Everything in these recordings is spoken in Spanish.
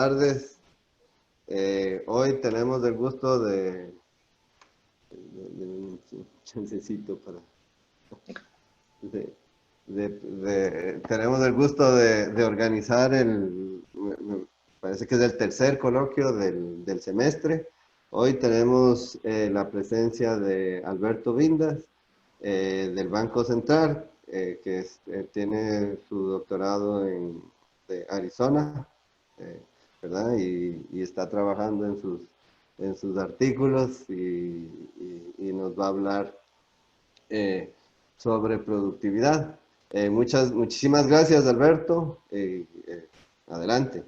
tardes. Hoy tenemos el gusto necesito para, tenemos el gusto de organizar me parece que es el tercer coloquio del semestre. Hoy tenemos la presencia de Alberto Vindas, del Banco Central, tiene su doctorado de Arizona, ¿verdad? Y está trabajando en sus artículos y nos va a hablar sobre productividad. Muchísimas gracias, Alberto. Adelante.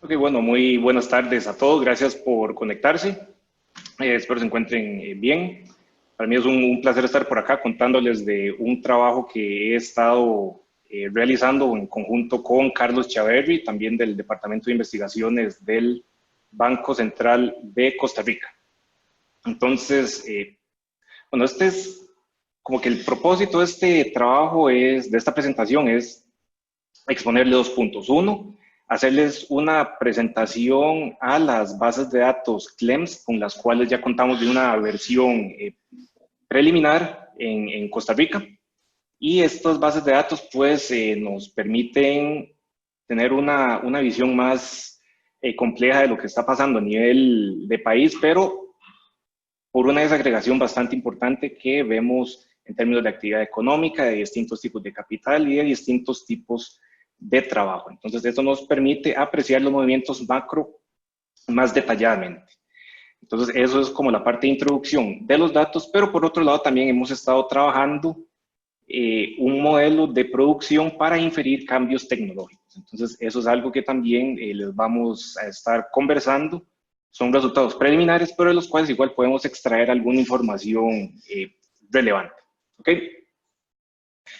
Ok, bueno, muy buenas tardes a todos. Gracias por conectarse. Espero se encuentren bien. Para mí es un placer estar por acá contándoles de un trabajo que he estado realizando en conjunto con Carlos Chaverri, también del Departamento de Investigaciones del Banco Central de Costa Rica. Entonces, bueno, este es como que el propósito de este trabajo de esta presentación es exponerle 2 puntos. Uno, hacerles una presentación a las bases de datos CLEMS, con las cuales ya contamos de una versión preliminar en Costa Rica. Y estas bases de datos pues nos permiten tener una visión más compleja de lo que está pasando a nivel de país, pero por una desagregación bastante importante que vemos en términos de actividad económica, de distintos tipos de capital y de distintos tipos de trabajo. Entonces, esto nos permite apreciar los movimientos macro más detalladamente. Entonces, eso es como la parte de introducción de los datos, pero por otro lado también hemos estado trabajando un modelo de producción para inferir cambios tecnológicos. Entonces, eso es algo que también les vamos a estar conversando. Son resultados preliminares, pero de los cuales igual podemos extraer alguna información relevante. ¿Ok?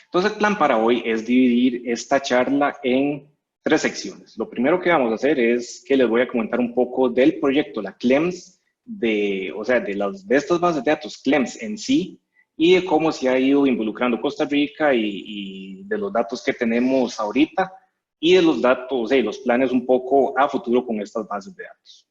Entonces, el plan para hoy es dividir esta charla en 3 secciones. Lo primero que vamos a hacer es que les voy a comentar un poco del proyecto, la CLEMS, de estas bases de datos CLEMS en sí, y de cómo se ha ido involucrando Costa Rica y de los datos que tenemos ahorita y de los datos y los planes un poco a futuro con estas bases de datos.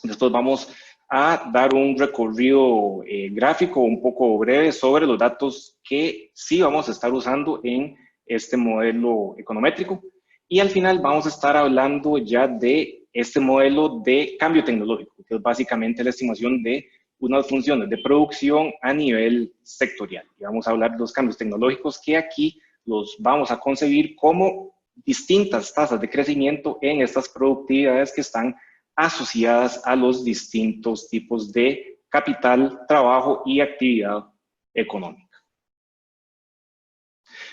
Después vamos a dar un recorrido gráfico un poco breve sobre los datos que sí vamos a estar usando en este modelo econométrico. Y al final vamos a estar hablando ya de este modelo de cambio tecnológico, que es básicamente la estimación de unas funciones de producción a nivel sectorial. Y vamos a hablar de los cambios tecnológicos que aquí los vamos a concebir como distintas tasas de crecimiento en estas productividades que están asociadas a los distintos tipos de capital, trabajo y actividad económica.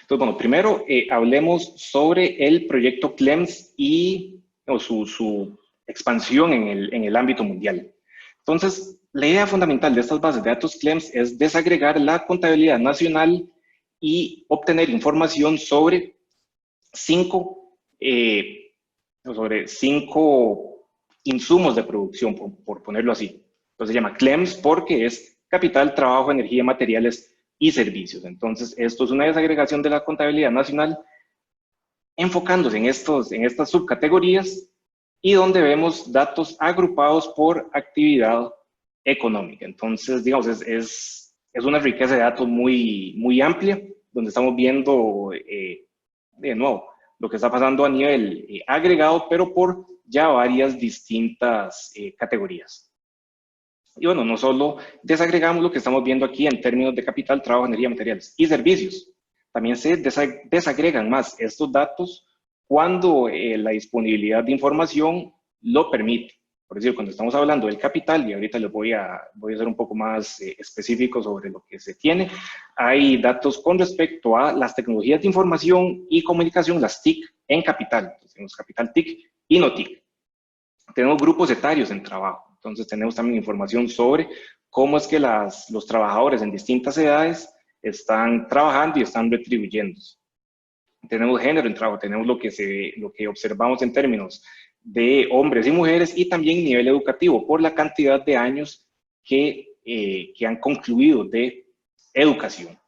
Entonces, bueno, primero hablemos sobre el proyecto CLEMS y su expansión en el ámbito mundial. Entonces, la idea fundamental de estas bases de datos CLEMS es desagregar la contabilidad nacional y obtener información sobre cinco insumos de producción, por ponerlo así. Entonces se llama CLEMS porque es capital, trabajo, energía, materiales y servicios. Entonces, esto es una desagregación de la contabilidad nacional enfocándose en estas subcategorías y donde vemos datos agrupados por actividad económica. Entonces, digamos, es una riqueza de datos muy amplia, donde estamos viendo, de nuevo, lo que está pasando a nivel agregado, pero por ya varias distintas categorías. Y bueno, no solo desagregamos lo que estamos viendo aquí en términos de capital, trabajo, energía, materiales y servicios, también se desagregan más estos datos cuando la disponibilidad de información lo permite. Por decir, cuando estamos hablando del capital, y ahorita les voy a ser un poco más específico sobre lo que se tiene, hay datos con respecto a las tecnologías de información y comunicación, las TIC, en capital. Entonces, tenemos capital TIC y no TIC. Tenemos grupos etarios en trabajo. Entonces, tenemos también información sobre cómo es que los trabajadores en distintas edades están trabajando y están retribuyéndose. Tenemos género en trabajo, tenemos lo que observamos en términos de hombres y mujeres y también nivel educativo por la cantidad de años que han concluido de educación.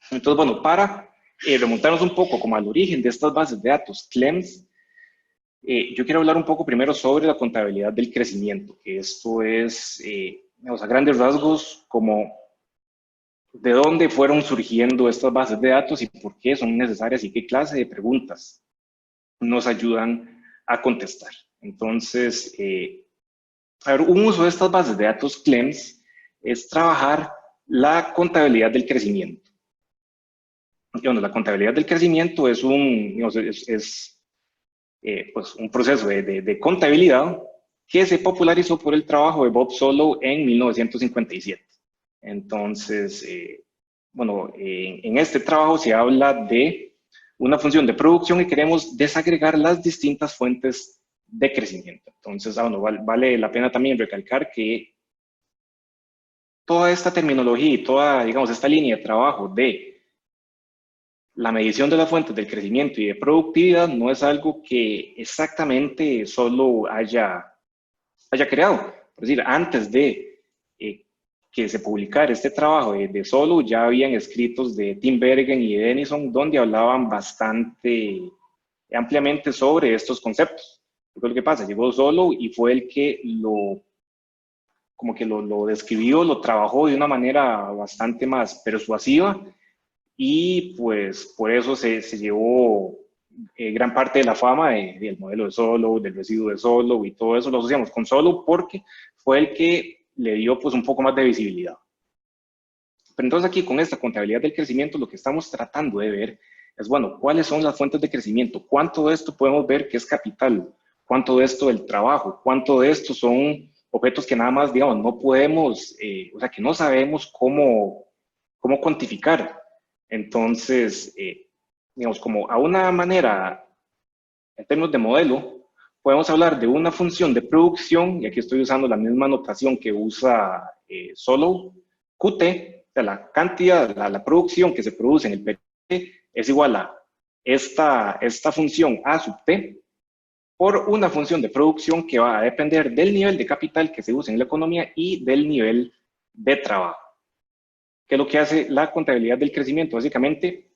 Entonces, bueno, para remontarnos un poco como al origen de estas bases de datos CLEMS, Yo quiero hablar un poco primero sobre la contabilidad del crecimiento, que esto es, digamos, a grandes rasgos, como de dónde fueron surgiendo estas bases de datos y por qué son necesarias y qué clase de preguntas nos ayudan a contestar. Entonces, a ver, un uso de estas bases de datos CLEMS es trabajar la contabilidad del crecimiento. Y bueno, la contabilidad del crecimiento es pues un proceso de contabilidad que se popularizó por el trabajo de Bob Solow en 1957. Entonces, bueno, en este trabajo se habla de una función de producción y queremos desagregar las distintas fuentes de crecimiento. Entonces, bueno, vale la pena también recalcar que toda esta terminología y toda, digamos, esta línea de trabajo de la medición de las fuentes del crecimiento y de productividad no es algo que exactamente solo haya creado. Es decir, antes de que se publicara este trabajo de Solow, ya habían escritos de Tim Bergen y de Denison donde hablaban bastante ampliamente sobre estos conceptos. ¿Qué es lo que pasa? Llegó Solow y fue el que como que lo describió, lo trabajó de una manera bastante más persuasiva y pues por eso se llevó gran parte de la fama del modelo de Solow, del residuo de Solow y todo eso lo asociamos con Solow porque fue el que le dio pues un poco más de visibilidad. Pero entonces aquí con esta contabilidad del crecimiento lo que estamos tratando de ver es, bueno, ¿cuáles son las fuentes de crecimiento? ¿Cuánto de esto podemos ver que es capital? ¿Cuánto de esto del trabajo? ¿Cuánto de esto son objetos que nada más, digamos, no podemos, o sea, que no sabemos cómo cuantificar? Entonces, digamos, como a una manera, en términos de modelo, podemos hablar de una función de producción, y aquí estoy usando la misma notación que usa Solow, QT, o sea, la cantidad, la producción que se produce en el periodo es igual a esta función A sub T por una función de producción que va a depender del nivel de capital que se usa en la economía y del nivel de trabajo. ¿Qué es lo que hace la contabilidad del crecimiento? Básicamente,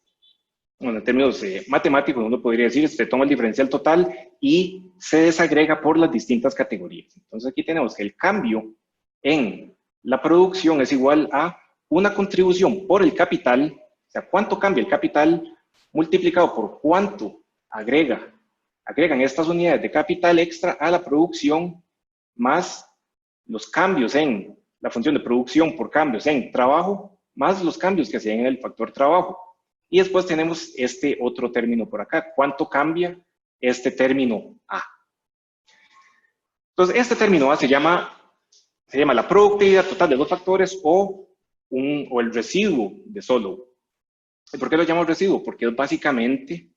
bueno, en términos matemáticos, uno podría decir, se toma el diferencial total y se desagrega por las distintas categorías. Entonces aquí tenemos que el cambio en la producción es igual a una contribución por el capital, o sea, cuánto cambia el capital multiplicado por cuánto agregan estas unidades de capital extra a la producción más los cambios en la función de producción por cambios en trabajo, más los cambios que se den en el factor trabajo. Y después tenemos este otro término por acá. ¿Cuánto cambia este término A? Entonces, este término A se llama la productividad total de los factores o el residuo de Solow. ¿Y por qué lo llamamos residuo? Porque es básicamente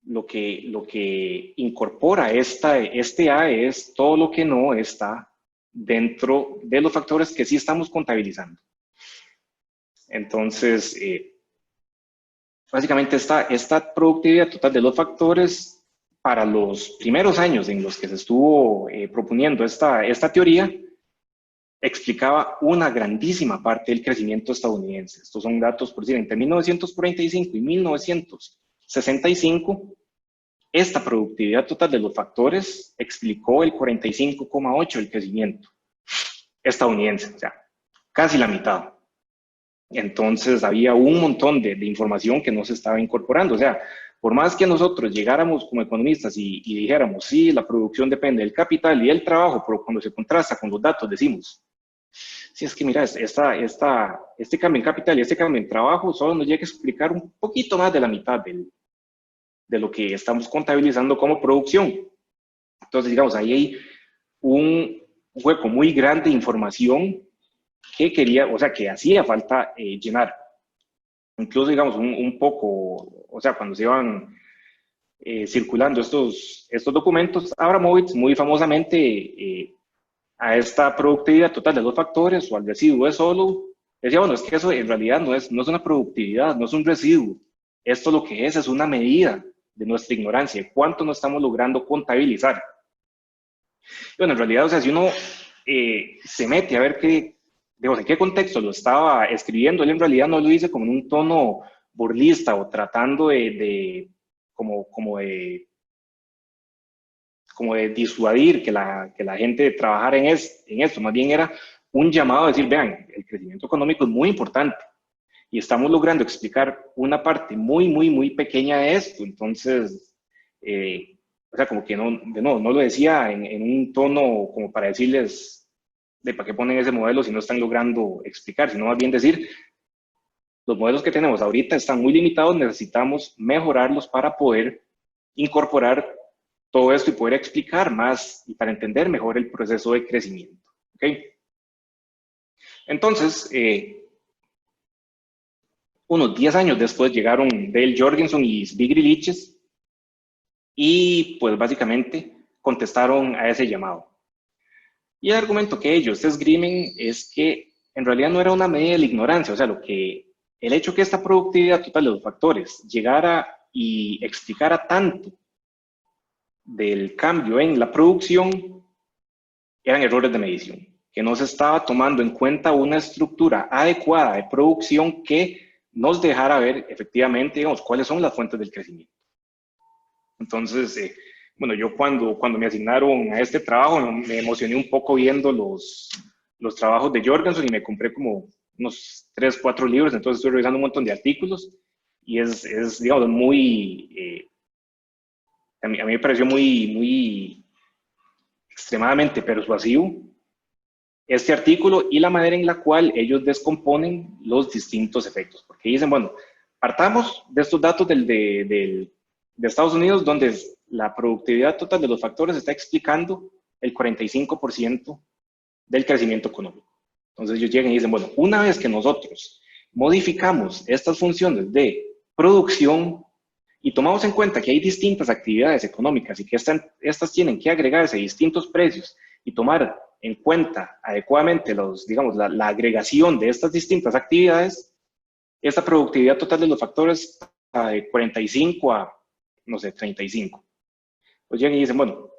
lo que incorpora este A es todo lo que no está dentro de los factores que sí estamos contabilizando. Entonces, básicamente esta productividad total de los factores para los primeros años en los que se estuvo proponiendo esta teoría, explicaba una grandísima parte del crecimiento estadounidense. Estos son datos, por decir, entre 1945 y 1965, esta productividad total de los factores explicó el 45,8% del crecimiento estadounidense, o sea, casi la mitad. Entonces había un montón de información que no se estaba incorporando. O sea, por más que nosotros llegáramos como economistas y dijéramos, sí, la producción depende del capital y del trabajo, pero cuando se contrasta con los datos decimos, sí, es que mira, este cambio en capital y este cambio en trabajo solo nos llega a explicar un poquito más de la mitad de lo que estamos contabilizando como producción. Entonces, digamos, ahí hay un hueco muy grande de información que que hacía falta llenar. Incluso, digamos, un poco, o sea, cuando se iban circulando estos documentos, Abramovich muy famosamente a esta productividad total de los factores o al residuo de Solow, decía, bueno, es que eso en realidad no es una productividad, no es un residuo. Esto lo que es una medida de nuestra ignorancia, cuánto no estamos logrando contabilizar. Y bueno, en realidad, o sea, si uno se mete a ver en qué contexto lo estaba escribiendo, él en realidad no lo dice como en un tono burlista o tratando como de como de disuadir que la gente trabajara en esto, más bien era un llamado a decir, vean, el crecimiento económico es muy importante y estamos logrando explicar una parte muy, muy, muy pequeña de esto. Entonces, o sea, como que no lo decía en un tono como para decirles de para qué ponen ese modelo si no están logrando explicar, sino más bien decir, los modelos que tenemos ahorita están muy limitados, necesitamos mejorarlos para poder incorporar todo esto y poder explicar más y para entender mejor el proceso de crecimiento. ¿Okay? Entonces, unos 10 años después llegaron Dale Jorgensen y Zvi Griliches y pues básicamente contestaron a ese llamado. Y el argumento que ellos esgrimen es que en realidad no era una medida de la ignorancia, o sea, el hecho que esta productividad total de los factores llegara y explicara tanto del cambio en la producción eran errores de medición, que no se estaba tomando en cuenta una estructura adecuada de producción que nos dejara ver efectivamente, digamos, cuáles son las fuentes del crecimiento. Entonces, bueno, yo cuando me asignaron a este trabajo me emocioné un poco viendo los trabajos de Jorgensen y me compré como unos 3, 4 libros, entonces estoy revisando un montón de artículos y es digamos, muy, a mí me pareció muy extremadamente persuasivo este artículo y la manera en la cual ellos descomponen los distintos efectos, porque dicen, bueno, partamos de estos datos de Estados Unidos, donde la productividad total de los factores está explicando el 45% del crecimiento económico. Entonces ellos llegan y dicen, bueno, una vez que nosotros modificamos estas funciones de producción y tomamos en cuenta que hay distintas actividades económicas y que estas tienen que agregarse a distintos precios y tomar en cuenta adecuadamente digamos, la agregación de estas distintas actividades, esta productividad total de los factores de 45 a, no sé, 35. Pues llegan y dicen, bueno,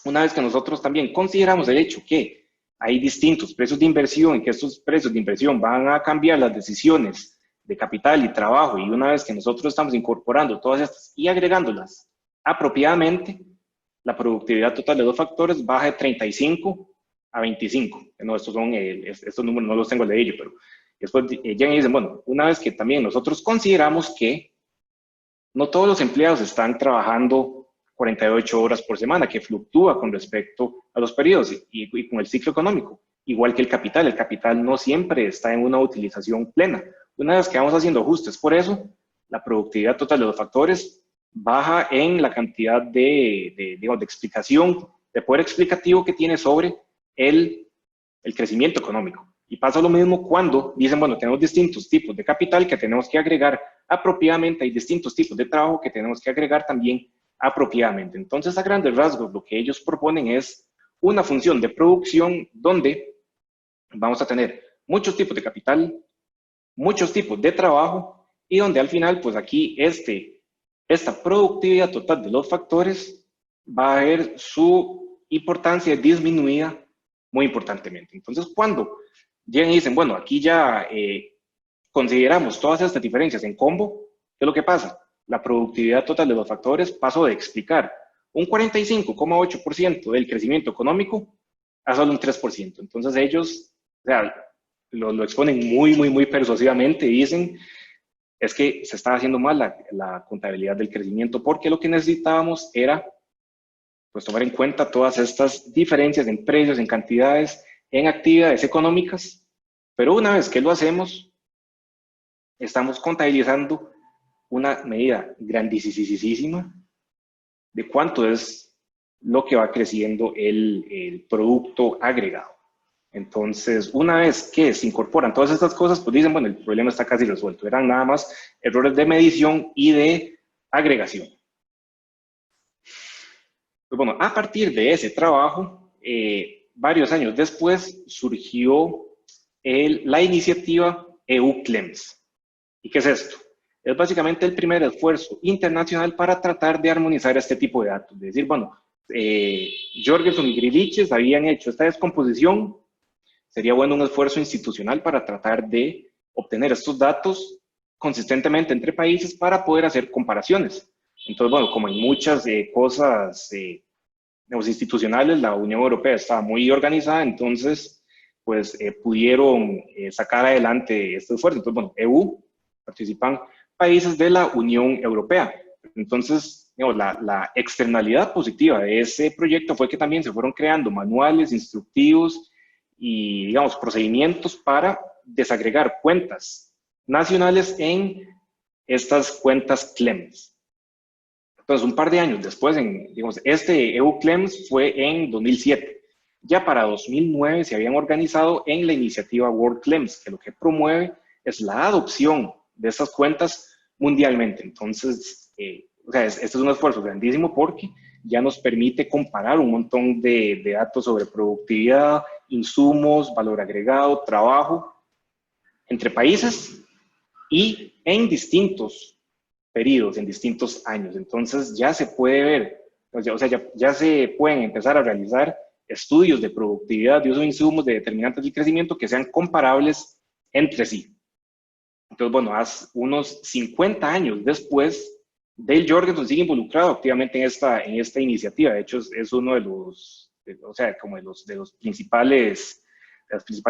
una vez que nosotros también consideramos el hecho que hay distintos precios de inversión y que estos precios de inversión van a cambiar las decisiones de capital y trabajo, y una vez que nosotros estamos incorporando todas estas y agregándolas apropiadamente, la productividad total de los factores baja de 35 a 25. No, estos números no los tengo de ello, pero después llegan y dicen, bueno, una vez que también nosotros consideramos que no todos los empleados están trabajando 48 horas por semana, que fluctúa con respecto a los periodos y con el ciclo económico, igual que el capital no siempre está en una utilización plena. Una vez que vamos haciendo ajustes por eso, la productividad total de los factores baja en la cantidad digamos, de explicación, de poder explicativo que tiene sobre el crecimiento económico. Y pasa lo mismo cuando dicen, bueno, tenemos distintos tipos de capital que tenemos que agregar apropiadamente, hay distintos tipos de trabajo que tenemos que agregar también apropiadamente. Entonces, a grandes rasgos, lo que ellos proponen es una función de producción donde vamos a tener muchos tipos de capital, muchos tipos de trabajo y donde al final, pues aquí esta productividad total de los factores va a ver su importancia disminuida muy importantemente. Entonces, cuando llegan y dicen, bueno, aquí ya consideramos todas estas diferencias en combo, ¿qué es lo que pasa? La productividad total de los factores pasó de explicar un 45,8% del crecimiento económico a solo un 3%. Entonces ellos, o sea, lo exponen muy persuasivamente y dicen, es que se estaba haciendo mal la contabilidad del crecimiento porque lo que necesitábamos era pues tomar en cuenta todas estas diferencias en precios, en cantidades, en actividades económicas, pero una vez que lo hacemos, estamos contabilizando una medida grandísima de cuánto es lo que va creciendo el producto agregado. Entonces, una vez que se incorporan todas estas cosas, pues dicen, bueno, el problema está casi resuelto. Eran nada más errores de medición y de agregación. Pues bueno, a partir de ese trabajo, varios años después, surgió la iniciativa EU-CLEMS. ¿Y qué es esto? Es básicamente el primer esfuerzo internacional para tratar de armonizar este tipo de datos. Es decir, bueno, Jorgensen y Griliches habían hecho esta descomposición. Sería bueno un esfuerzo institucional para tratar de obtener estos datos consistentemente entre países para poder hacer comparaciones. Entonces, bueno, como hay muchas cosas institucionales, la Unión Europea estaba muy organizada, entonces pues pudieron sacar adelante este esfuerzo. Entonces, bueno, EU, participan países de la Unión Europea. Entonces, digamos, la externalidad positiva de ese proyecto fue que también se fueron creando manuales instructivos y, digamos, procedimientos para desagregar cuentas nacionales en estas cuentas CLEMS. Entonces, un par de años después, digamos, este EU CLEMS fue en 2007. Ya para 2009 se habían organizado en la iniciativa World CLEMS, que lo que promueve es la adopción de estas cuentas mundialmente. Entonces, este es un esfuerzo grandísimo porque ya nos permite comparar un montón de datos sobre productividad, insumos, valor agregado, trabajo, entre países y en distintos periodos, en distintos años. Entonces, ya se puede ver, o sea, ya se pueden empezar a realizar estudios de productividad, de uso de insumos, de determinantes del crecimiento que sean comparables entre sí. Entonces, bueno, hace unos 50 años después, Dale Jorgensen sigue involucrado activamente en esta iniciativa. De hecho, es uno de los, o sea, como de las principales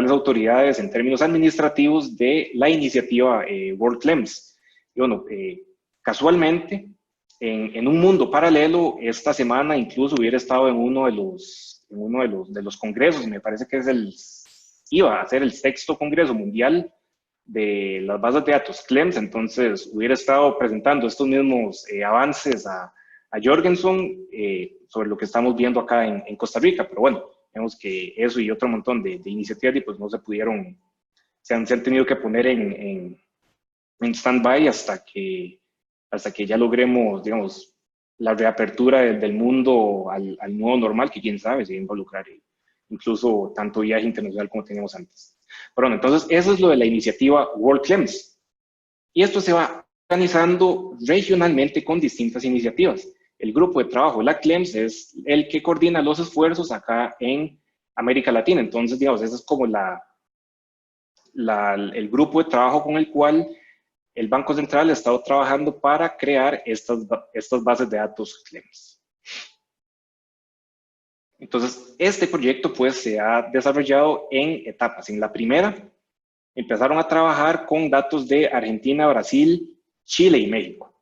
autoridades en términos administrativos de la iniciativa World CLEMS. Y bueno, casualmente, en un mundo paralelo, esta semana incluso hubiera estado en uno de los congresos, me parece que iba a ser el 6º Congreso Mundial de las bases de datos CLEMS, entonces hubiera estado presentando estos mismos avances a Jorgensen sobre lo que estamos viendo acá en Costa Rica, pero bueno, vemos que eso y otro montón de iniciativas pues no se pudieron, se han tenido que poner en stand-by hasta que ya logremos, digamos, la reapertura del mundo al nuevo normal, que quién sabe si va a involucrar incluso tanto viaje internacional como teníamos antes. Pero bueno, entonces eso es lo de la iniciativa World CLEMS. Y esto se va organizando regionalmente con distintas iniciativas. El grupo de trabajo, la CLEMS, es el que coordina los esfuerzos acá en América Latina. Entonces, digamos, ese es como el grupo de trabajo con el cual el Banco Central ha estado trabajando para crear estas bases de datos CLEMS. Entonces, este proyecto pues se ha desarrollado en etapas. En la primera, empezaron a trabajar con datos de Argentina, Brasil, Chile y México.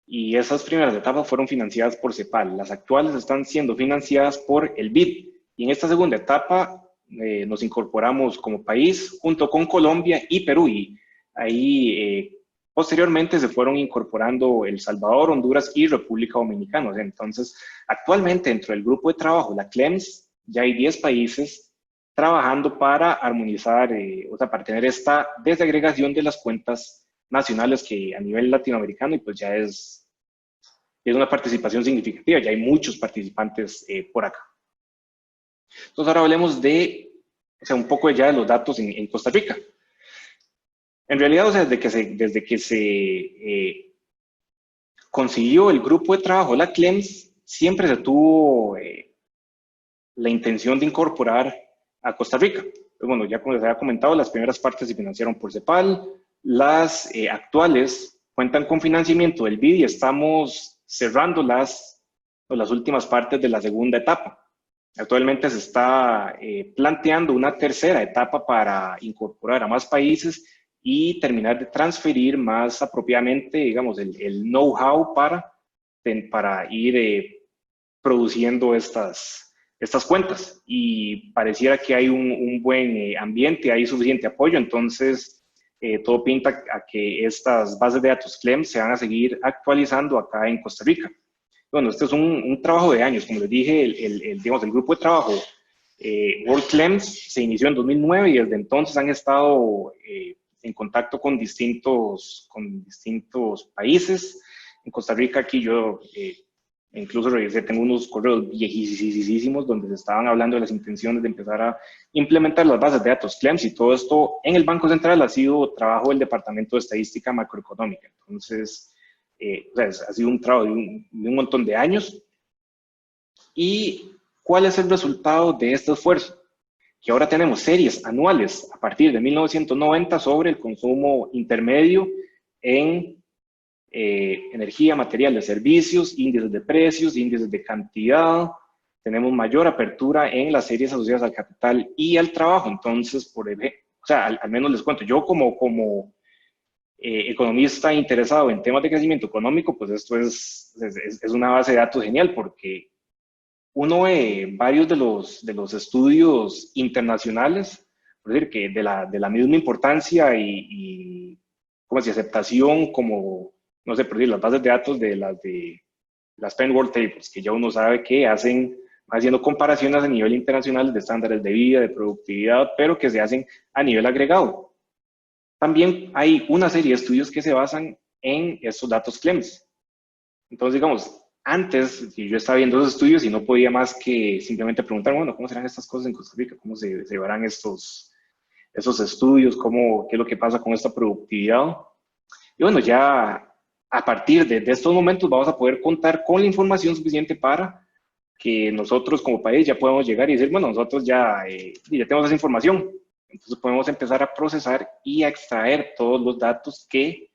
Y esas primeras etapas fueron financiadas por CEPAL. Las actuales están siendo financiadas por el BID. Y en esta segunda etapa nos incorporamos como país junto con Colombia y Perú. Y ahí posteriormente se fueron incorporando El Salvador, Honduras y República Dominicana. Entonces, actualmente dentro del grupo de trabajo, la CLEMS, ya hay 10 países trabajando para armonizar, o sea, para tener esta desagregación de las cuentas nacionales que a nivel latinoamericano y pues ya es una participación significativa, ya hay muchos participantes por acá. Entonces ahora hablemos de, o sea, un poco ya de los datos en Costa Rica. En realidad, o sea, desde que se consiguió el grupo de trabajo, la CLEMS, siempre se tuvo la intención de incorporar a Costa Rica. Pues bueno, ya como les había comentado, las primeras partes se financiaron por CEPAL, las actuales cuentan con financiamiento del BID y estamos cerrando las últimas partes de la segunda etapa. Actualmente se está planteando una tercera etapa para incorporar a más países y terminar de transferir más apropiadamente, digamos, el know-how para ir produciendo estas cuentas. Y pareciera que hay un buen ambiente, hay suficiente apoyo, entonces todo pinta a que estas bases de datos CLEMS se van a seguir actualizando acá en Costa Rica. Bueno, este es un trabajo de años, como les dije, digamos, el grupo de trabajo World CLEMS se inició en 2009 y desde entonces han estado en contacto con distintos países. En Costa Rica aquí yo incluso revisé, tengo unos correos viejísimos donde se estaban hablando de las intenciones de empezar a implementar las bases de datos CLEMS y todo esto en el Banco Central ha sido trabajo del Departamento de Estadística Macroeconómica. Entonces, o sea, ha sido un trabajo de un montón de años. ¿Y cuál es el resultado de este esfuerzo? Que ahora tenemos series anuales a partir de 1990 sobre el consumo intermedio en energía, materiales, servicios, índices de precios, índices de cantidad. Tenemos mayor apertura en las series asociadas al capital y al trabajo. Entonces, por ejemplo, o sea, al menos les cuento, yo como economista interesado en temas de crecimiento económico, pues esto es una base de datos genial, porque uno ve varios de los estudios internacionales, por decir que de la misma importancia y como si aceptación, como, no sé, por decir, las bases de datos de las Penn World Tables, que ya uno sabe que hacen, haciendo comparaciones a nivel internacional de estándares de vida, de productividad, pero que se hacen a nivel agregado. También hay una serie de estudios que se basan en estos datos CLEMS. Entonces, digamos, antes yo estaba viendo esos estudios y no podía más que simplemente preguntar, bueno, ¿cómo serán estas cosas en Costa Rica? ¿Cómo se llevarán esos estudios? ¿Qué es lo que pasa con esta productividad? Y bueno, ya a partir de estos momentos vamos a poder contar con la información suficiente para que nosotros como país ya podamos llegar y decir, bueno, nosotros ya tenemos esa información. Entonces podemos empezar a procesar y a extraer todos los datos que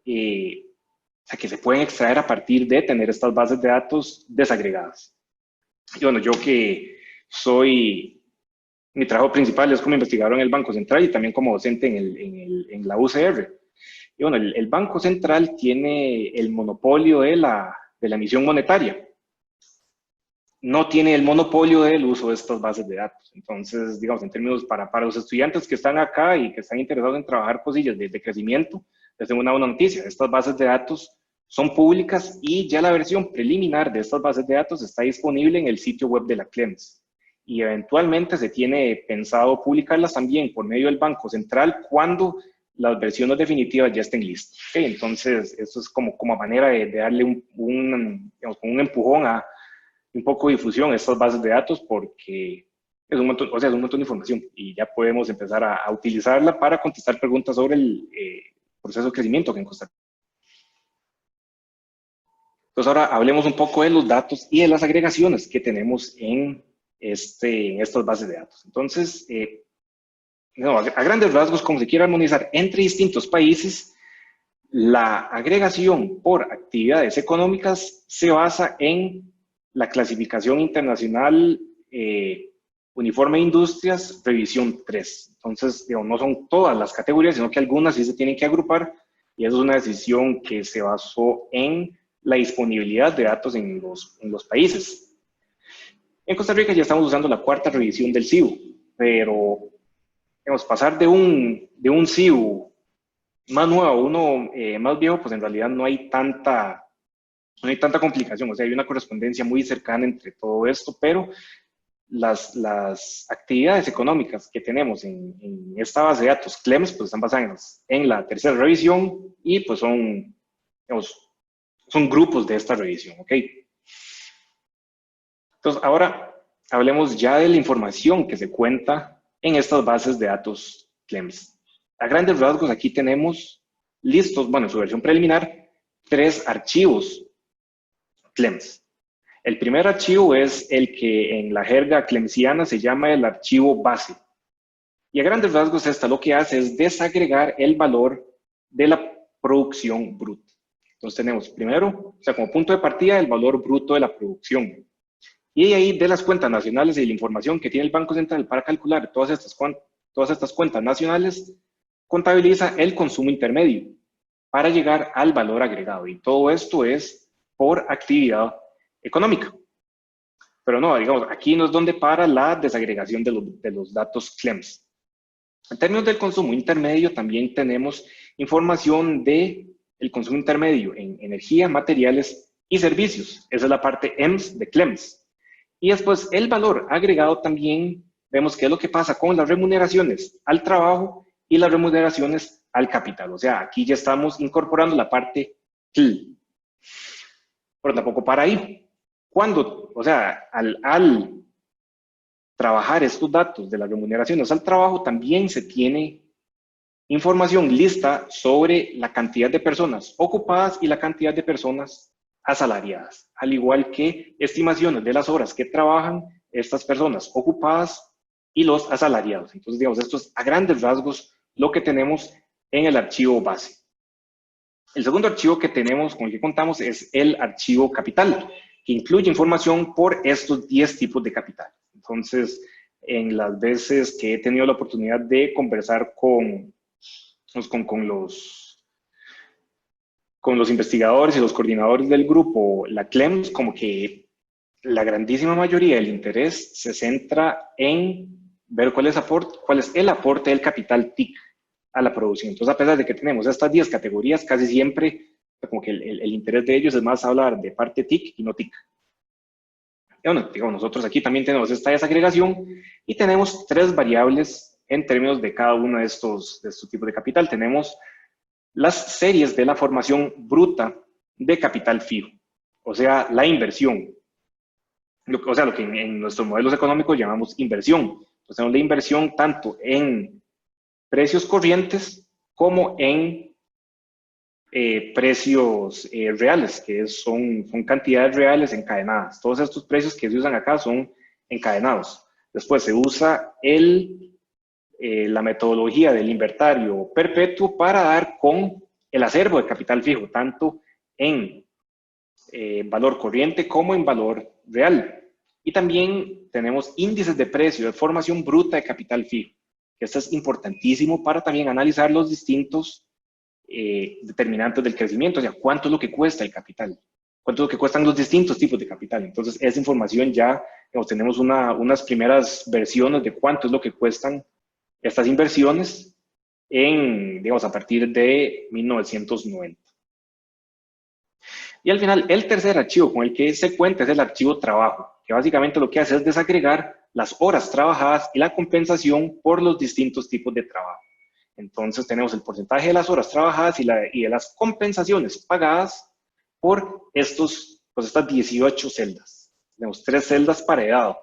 se pueden extraer a partir de tener estas bases de datos desagregadas. Y bueno, yo que mi trabajo principal es como investigador en el Banco Central y también como docente en la UCR. Y bueno, el Banco Central tiene el monopolio de la emisión monetaria. No tiene el monopolio del uso de estas bases de datos. Entonces, digamos, en términos para los estudiantes que están acá y que están interesados en trabajar cosillas de crecimiento, les tengo una buena noticia. Estas bases de datos son públicas y ya la versión preliminar de estas bases de datos está disponible en el sitio web de la CLEMS. Y eventualmente se tiene pensado publicarlas también por medio del Banco Central cuando las versiones definitivas ya estén listas. ¿Okay? Entonces, eso es como manera de darle un empujón a un poco de difusión a estas bases de datos, porque es un montón, es un montón de información y ya podemos empezar a utilizarla para contestar preguntas sobre el proceso de crecimiento que en Costa Rica. Entonces ahora hablemos un poco de los datos y de las agregaciones que tenemos en estas bases de datos. Entonces, a grandes rasgos, como se quiere armonizar entre distintos países, la agregación por actividades económicas se basa en la clasificación internacional uniforme de industrias, revisión 3. Entonces, no son todas las categorías, sino que algunas sí se tienen que agrupar, y eso es una decisión que se basó en la disponibilidad de datos en los países. En Costa Rica ya estamos usando la cuarta revisión del CIU, pero pasar de un CIU más nuevo a uno más viejo, pues en realidad no hay tanta complicación. O sea, hay una correspondencia muy cercana entre todo esto, pero las actividades económicas que tenemos en esta base de datos CLEMS, pues están basadas en la tercera revisión y pues son grupos de esta revisión, ¿ok? Entonces, ahora hablemos ya de la información que se cuenta en estas bases de datos CLEMS. A grandes rasgos, aquí tenemos listos, bueno, en su versión preliminar, 3 archivos CLEMS. El primer archivo es el que en la jerga clemsiana se llama el archivo base. Y a grandes rasgos, lo que hace es desagregar el valor de la producción bruta. Entonces tenemos primero, o sea, como punto de partida, el valor bruto de la producción. Y ahí de las cuentas nacionales y la información que tiene el Banco Central para calcular todas estas cuentas nacionales, contabiliza el consumo intermedio para llegar al valor agregado. Y todo esto es por actividad económica. Pero no, digamos, aquí no es donde para la desagregación de los datos CLEMS. En términos del consumo intermedio, también tenemos información del consumo intermedio en energía, materiales y servicios. Esa es la parte EMS de CLEMS. Y después el valor agregado también vemos qué es lo que pasa con las remuneraciones al trabajo y las remuneraciones al capital. O sea, aquí ya estamos incorporando la parte CL. Pero tampoco para ahí. Al trabajar estos datos de las remuneraciones al trabajo, también se tiene información lista sobre la cantidad de personas ocupadas y la cantidad de personas asalariadas, al igual que estimaciones de las horas que trabajan estas personas ocupadas y los asalariados. Entonces, digamos, esto es a grandes rasgos lo que tenemos en el archivo base. El segundo archivo que tenemos, con el que contamos, es el archivo capital, que incluye información por estos 10 tipos de capital. Entonces, en las veces que he tenido la oportunidad de conversar con los investigadores y los coordinadores del grupo, la CLEMS, como que la grandísima mayoría del interés se centra en ver cuál es el aporte del capital TIC a la producción. Entonces, a pesar de que tenemos estas 10 categorías, casi siempre como que el interés de ellos es más hablar de parte TIC y no TIC. Y bueno, digamos, nosotros aquí también tenemos esta desagregación y tenemos 3 variables en términos de cada uno de estos tipos de capital. Tenemos las series de la formación bruta de capital fijo, o sea, la inversión. Lo que en nuestros modelos económicos llamamos inversión. Entonces, tenemos la inversión tanto en precios corrientes como en precios reales, que son cantidades reales encadenadas. Todos estos precios que se usan acá son encadenados. Después se usa la metodología del inventario perpetuo para dar con el acervo de capital fijo, tanto en valor corriente como en valor real. Y también tenemos índices de precio de formación bruta de capital fijo, que esto es importantísimo para también analizar los distintos determinantes del crecimiento, o sea, cuánto es lo que cuesta el capital, cuánto es lo que cuestan los distintos tipos de capital. Entonces, esa información ya, digamos, tenemos unas primeras versiones de cuánto es lo que cuestan estas inversiones digamos, a partir de 1990. Y al final, el tercer archivo con el que se cuenta es el archivo trabajo, que básicamente lo que hace es desagregar las horas trabajadas y la compensación por los distintos tipos de trabajo. Entonces tenemos el porcentaje de las horas trabajadas y de las compensaciones pagadas por estas 18 celdas. Tenemos 3 celdas para edad,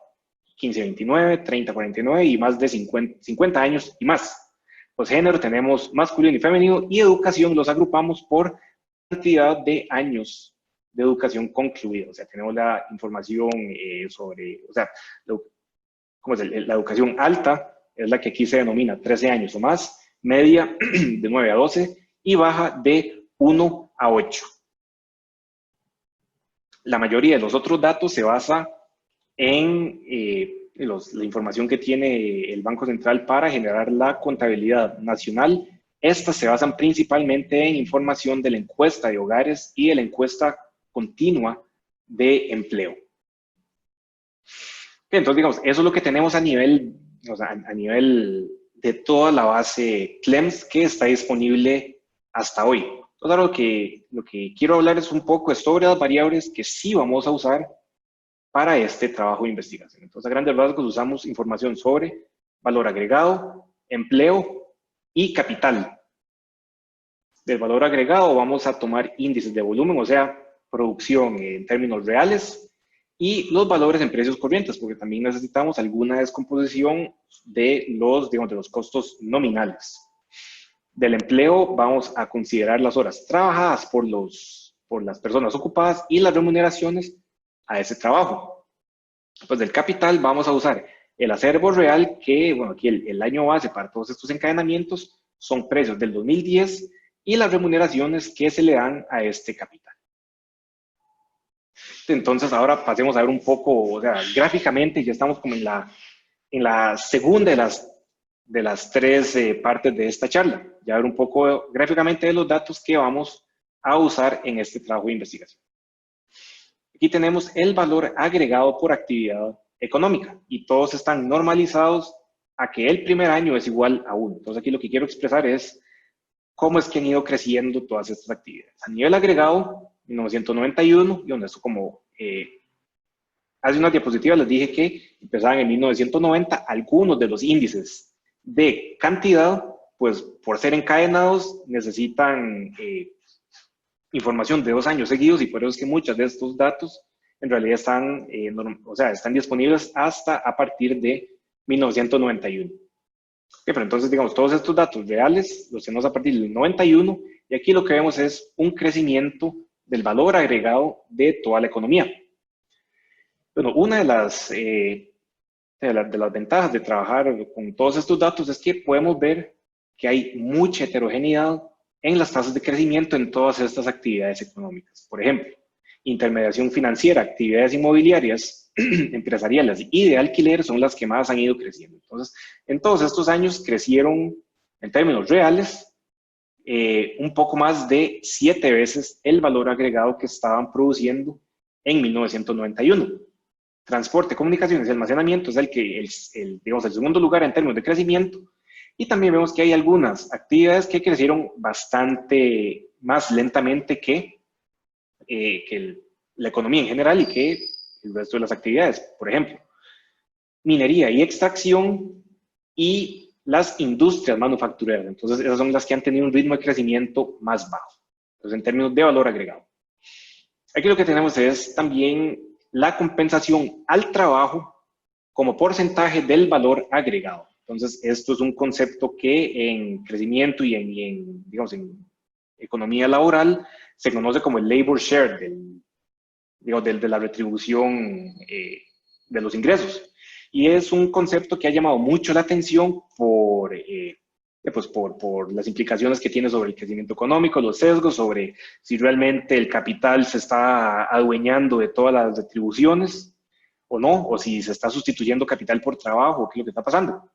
15-29, 30-49 y más de 50 años y más. Pues género tenemos masculino y femenino, y educación los agrupamos por cantidad de años de educación concluida. O sea, tenemos la información sobre, o sea, la educación alta es la que aquí se denomina 13 años o más, media de 9 a 12 y baja de 1 a 8. La mayoría de los otros datos se basa en la información que tiene el Banco Central para generar la contabilidad nacional. Estas se basan principalmente en información de la encuesta de hogares y de la encuesta continua de empleo. Entonces, digamos, eso es lo que tenemos a nivel de toda la base CLEMS que está disponible hasta hoy. Entonces, ahora lo que quiero hablar es un poco sobre las variables que sí vamos a usar para este trabajo de investigación. Entonces, a grandes rasgos usamos información sobre valor agregado, empleo y capital. Del valor agregado vamos a tomar índices de volumen, o sea, producción en términos reales, y los valores en precios corrientes, porque también necesitamos alguna descomposición de los costos nominales. Del empleo vamos a considerar las horas trabajadas por las personas ocupadas y las remuneraciones a ese trabajo. Pues del capital vamos a usar el acervo real, que, bueno, aquí el año base para todos estos encadenamientos son precios del 2010 y las remuneraciones que se le dan a este capital. Entonces, ahora pasemos a ver un poco, o sea, gráficamente, ya estamos como en la segunda de las 3 partes de esta charla. Ya ver un poco gráficamente de los datos que vamos a usar en este trabajo de investigación. Aquí tenemos el valor agregado por actividad económica y todos están normalizados a que el primer año es igual a 1. Entonces, aquí lo que quiero expresar es cómo es que han ido creciendo todas estas actividades. A nivel agregado, 1991, y donde esto como hace una diapositiva les dije que empezaban en 1990, algunos de los índices de cantidad, pues por ser encadenados, necesitan información de 2 años seguidos, y por eso es que muchos de estos datos en realidad están disponibles hasta a partir de 1991. Pero entonces, digamos, todos estos datos reales los tenemos a partir del 91, y aquí lo que vemos es un crecimiento del valor agregado de toda la economía. Bueno, una de las ventajas de trabajar con todos estos datos es que podemos ver que hay mucha heterogeneidad en las tasas de crecimiento en todas estas actividades económicas. Por ejemplo, intermediación financiera, actividades inmobiliarias, empresariales y de alquiler son las que más han ido creciendo. Entonces, en todos estos años crecieron, en términos reales, un poco más de 7 veces el valor agregado que estaban produciendo en 1991. Transporte, comunicaciones y almacenamiento es digamos, el segundo lugar en términos de crecimiento. Y también vemos que hay algunas actividades que crecieron bastante más lentamente que la economía en general y que el resto de las actividades. Por ejemplo, minería y extracción y las industrias manufactureras. Entonces, esas son las que han tenido un ritmo de crecimiento más bajo. Entonces, en términos de valor agregado. Aquí lo que tenemos es también la compensación al trabajo como porcentaje del valor agregado. Entonces, esto es un concepto que en crecimiento y digamos, en economía laboral se conoce como el labor share de la retribución de los ingresos. Y es un concepto que ha llamado mucho la atención por las implicaciones que tiene sobre el crecimiento económico, los sesgos, sobre si realmente el capital se está adueñando de todas las retribuciones o no, o si se está sustituyendo capital por trabajo, qué es lo que está pasando.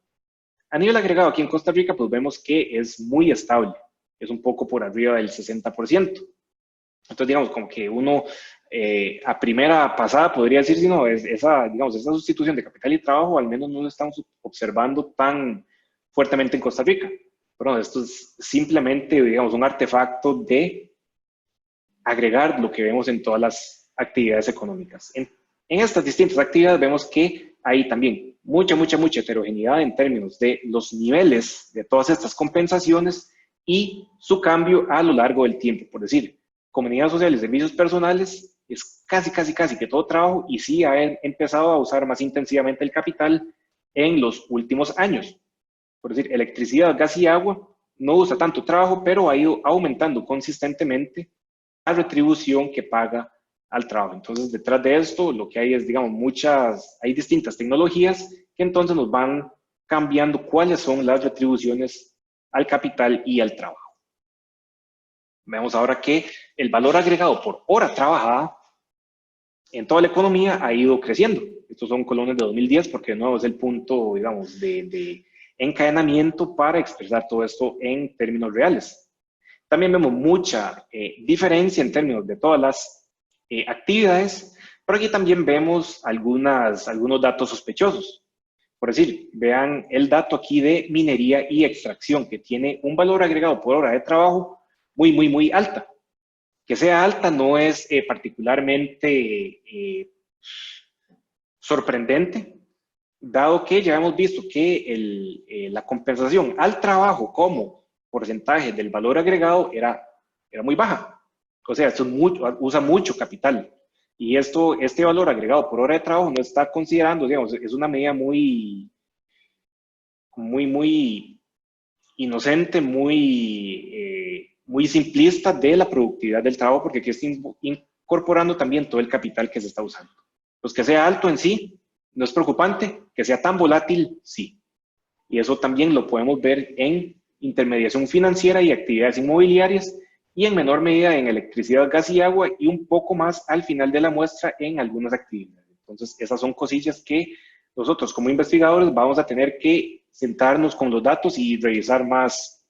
A nivel agregado aquí en Costa Rica, pues vemos que es muy estable, es un poco por arriba del 60%. Entonces, digamos, como que uno a primera pasada podría decir, si no, esa sustitución de capital y trabajo, al menos no lo estamos observando tan fuertemente en Costa Rica. Pero esto es simplemente, digamos, un artefacto de agregar lo que vemos en todas las actividades económicas. En estas distintas actividades vemos que hay también mucha heterogeneidad en términos de los niveles de todas estas compensaciones y su cambio a lo largo del tiempo. Por decir, comunidad social y servicios personales es casi que todo trabajo y sí ha empezado a usar más intensivamente el capital en los últimos años. Por decir, electricidad, gas y agua no usa tanto trabajo, pero ha ido aumentando consistentemente la retribución que paga al trabajo. Entonces, detrás de esto, lo que hay es, digamos, hay distintas tecnologías que entonces nos van cambiando cuáles son las retribuciones al capital y al trabajo. Vemos ahora que el valor agregado por hora trabajada en toda la economía ha ido creciendo. Estos son colones de 2010 porque de nuevo es el punto, digamos, de encadenamiento para expresar todo esto en términos reales. También vemos mucha diferencia en términos de todas las actividades, pero aquí también vemos algunos datos sospechosos. Por decir, vean el dato aquí de minería y extracción, que tiene un valor agregado por hora de trabajo muy alta. Que sea alta no es particularmente sorprendente, dado que ya hemos visto que la compensación al trabajo como porcentaje del valor agregado era muy baja. O sea, esto usa mucho capital. Y este valor agregado por hora de trabajo no está considerando, digamos, es una medida muy inocente, muy simplista de la productividad del trabajo, porque aquí está incorporando también todo el capital que se está usando. Pues que sea alto en sí, no es preocupante, que sea tan volátil, sí. Y eso también lo podemos ver en intermediación financiera y actividades inmobiliarias, y en menor medida en electricidad, gas y agua, y un poco más al final de la muestra en algunas actividades. Entonces, esas son cosillas que nosotros como investigadores vamos a tener que sentarnos con los datos y revisar más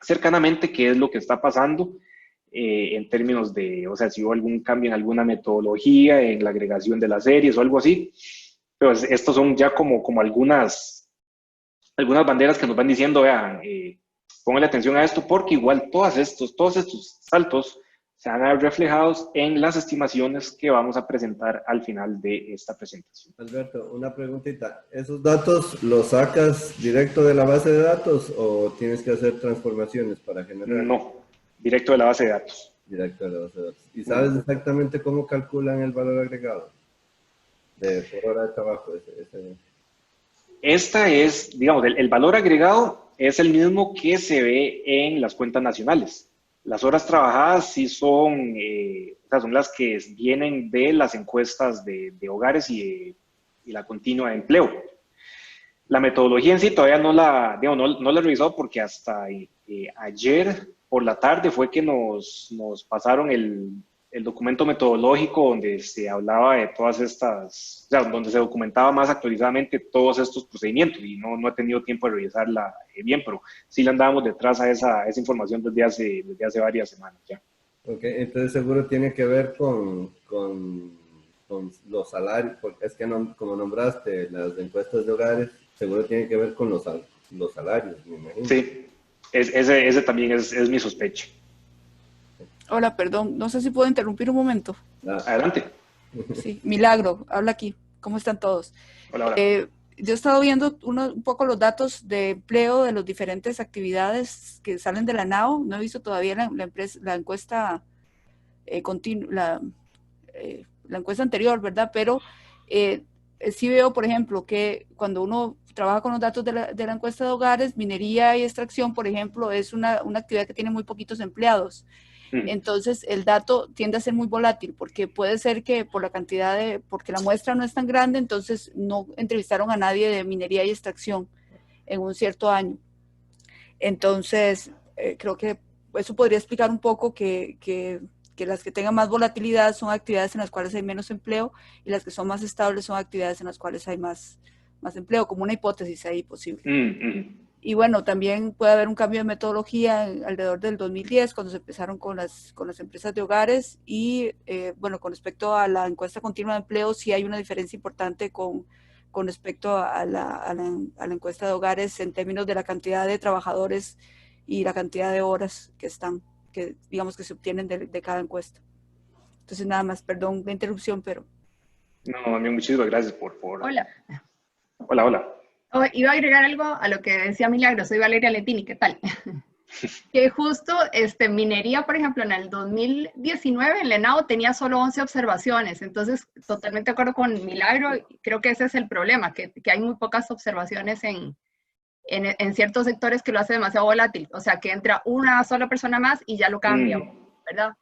cercanamente qué es lo que está pasando en términos de, o sea, si hubo algún cambio en alguna metodología, en la agregación de las series o algo así. Pero estos son ya como algunas banderas que nos van diciendo, vean, pónganle atención a esto, porque igual todos estos saltos se van a ver reflejados en las estimaciones que vamos a presentar al final de esta presentación. Alberto, una preguntita. ¿Esos datos los sacas directo de la base de datos o tienes que hacer transformaciones para generar? No, directo de la base de datos. Directo de la base de datos. ¿Y sabes exactamente cómo calculan el valor agregado por hora de trabajo? Esta es, digamos, el valor agregado es el mismo que se ve en las cuentas nacionales. Las horas trabajadas sí son las que vienen de las encuestas de hogares y la continua de empleo. La metodología en sí todavía no la he revisado porque hasta ayer por la tarde fue que nos pasaron el documento metodológico donde se hablaba de todas estas, o sea, donde se documentaba más actualizadamente todos estos procedimientos y no he tenido tiempo de revisarla bien, pero sí le andábamos detrás a esa información desde hace varias semanas ya. Ok, entonces seguro tiene que ver con los salarios, porque es que no, como nombraste las encuestas de hogares, seguro tiene que ver con los salarios, me imagino. Sí, ese también es mi sospecha. Hola, perdón, no sé si puedo interrumpir un momento. Adelante. Sí, Milagro, habla aquí. ¿Cómo están todos? Hola, hola. Yo he estado viendo un poco los datos de empleo de las diferentes actividades que salen de la NAO. No he visto todavía la encuesta continua, la encuesta anterior, ¿verdad? Pero sí veo, por ejemplo, que cuando uno trabaja con los datos de la encuesta de hogares, minería y extracción, por ejemplo, es una actividad que tiene muy poquitos empleados. Entonces el dato tiende a ser muy volátil porque puede ser que por la cantidad porque la muestra no es tan grande, entonces no entrevistaron a nadie de minería y extracción en un cierto año. Entonces creo que eso podría explicar un poco que las que tengan más volatilidad son actividades en las cuales hay menos empleo y las que son más estables son actividades en las cuales hay más empleo, como una hipótesis ahí posible. Y bueno, también puede haber un cambio de metodología alrededor del 2010, cuando se empezaron con las empresas de hogares y, bueno, con respecto a la encuesta continua de empleo, sí hay una diferencia importante con respecto a la encuesta de hogares en términos de la cantidad de trabajadores y la cantidad de horas que digamos que se obtienen de cada encuesta. Entonces, nada más, perdón la interrupción, pero... No, muchísimas gracias por... Hola. Hola. Oh, iba a agregar algo a lo que decía Milagro. Soy Valeria Letini, ¿qué tal? Que justo minería, por ejemplo, en el 2019 en Lenao tenía solo 11 observaciones. Entonces, totalmente de acuerdo con Milagro, creo que ese es el problema, que hay muy pocas observaciones en ciertos sectores que lo hace demasiado volátil. O sea, que entra una sola persona más y ya lo cambia, ¿verdad?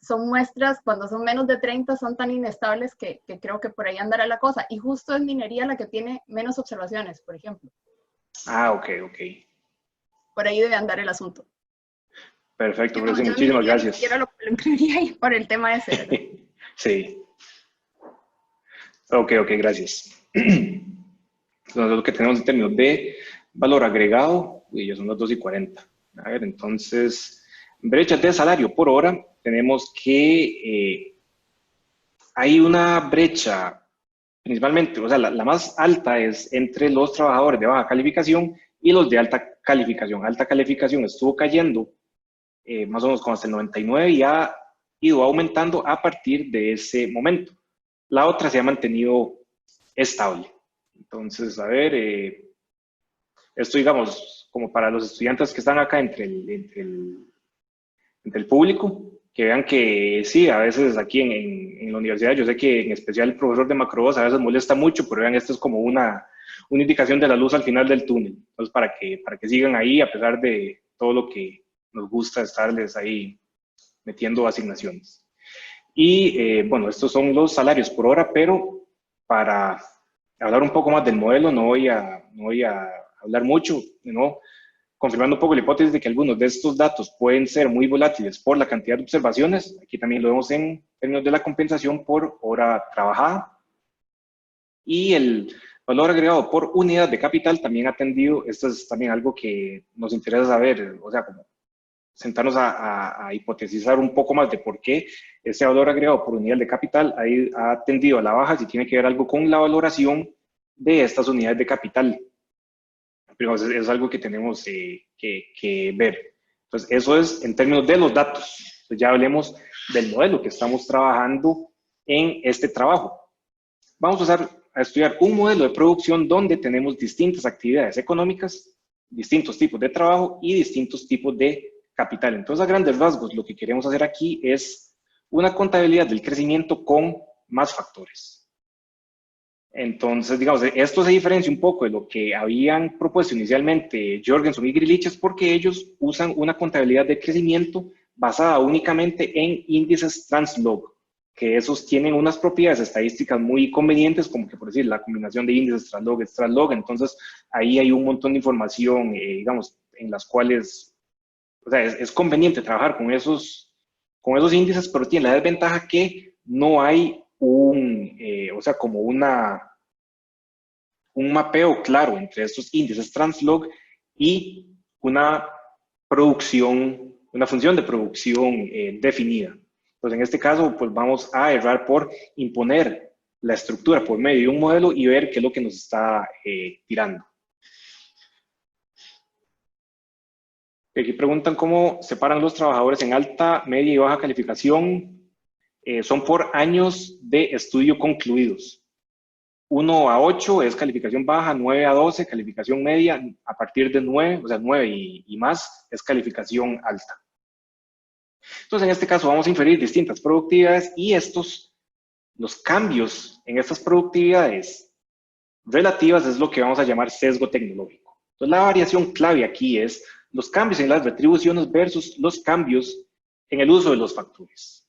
Son muestras, cuando son menos de 30, son tan inestables que creo que por ahí andará la cosa. Y justo es minería la que tiene menos observaciones, por ejemplo. Ok. Por ahí debe andar el asunto. Perfecto, muchísimas gracias. Yo lo incluiría ahí por el tema ese, ¿verdad? Sí. Ok, gracias. Entonces, lo que tenemos en términos de valor agregado, ya son las 2:40. A ver, entonces, brechas de salario por hora, tenemos que hay una brecha, principalmente, o sea, la más alta es entre los trabajadores de baja calificación y los de alta calificación. Alta calificación estuvo cayendo más o menos como hasta el 99 y ha ido aumentando a partir de ese momento. La otra se ha mantenido estable. Entonces, a ver, esto digamos, como para los estudiantes que están acá entre el público, que vean que sí, a veces aquí en la universidad, yo sé que en especial el profesor de Macrobos a veces molesta mucho, pero vean, esto es como una indicación de la luz al final del túnel. Entonces, para que sigan ahí, a pesar de todo lo que nos gusta estarles ahí metiendo asignaciones. Y bueno, estos son los salarios por hora, pero para hablar un poco más del modelo no voy a hablar mucho, ¿no? Confirmando un poco la hipótesis de que algunos de estos datos pueden ser muy volátiles por la cantidad de observaciones. Aquí también lo vemos en términos de la compensación por hora trabajada. Y el valor agregado por unidad de capital también ha tendido, esto es también algo que nos interesa saber, o sea, como sentarnos a hipotetizar un poco más de por qué ese valor agregado por unidad de capital ha tendido a la baja, si tiene que ver algo con la valoración de estas unidades de capital. Pero es algo que tenemos que ver. Entonces, eso es en términos de los datos. Entonces, ya hablemos del modelo que estamos trabajando en este trabajo. Vamos a estudiar un modelo de producción donde tenemos distintas actividades económicas, distintos tipos de trabajo y distintos tipos de capital. Entonces, a grandes rasgos, lo que queremos hacer aquí es una contabilidad del crecimiento con más factores. Entonces, digamos, esto se diferencia un poco de lo que habían propuesto inicialmente Jorgensen y Griliches porque ellos usan una contabilidad de crecimiento basada únicamente en índices translog, que esos tienen unas propiedades estadísticas muy convenientes, como que por decir la combinación de índices translog, extralog. Entonces, ahí hay un montón de información, digamos, en las cuales o sea, es conveniente trabajar con esos índices, pero tiene la desventaja que no hay o sea, como un mapeo claro entre estos índices translog y una función de producción definida. Entonces, en este caso, pues vamos a errar por imponer la estructura por medio de un modelo y ver qué es lo que nos está tirando. Aquí preguntan cómo separan los trabajadores en alta, media y baja calificación. Son por años de estudio concluidos. 1 a 8 es calificación baja, 9 a 12 calificación media, a partir de 9, o sea, 9 y más es calificación alta. Entonces, en este caso vamos a inferir distintas productividades y los cambios en estas productividades relativas es lo que vamos a llamar sesgo tecnológico. Entonces, la variación clave aquí es los cambios en las retribuciones versus los cambios en el uso de los factores.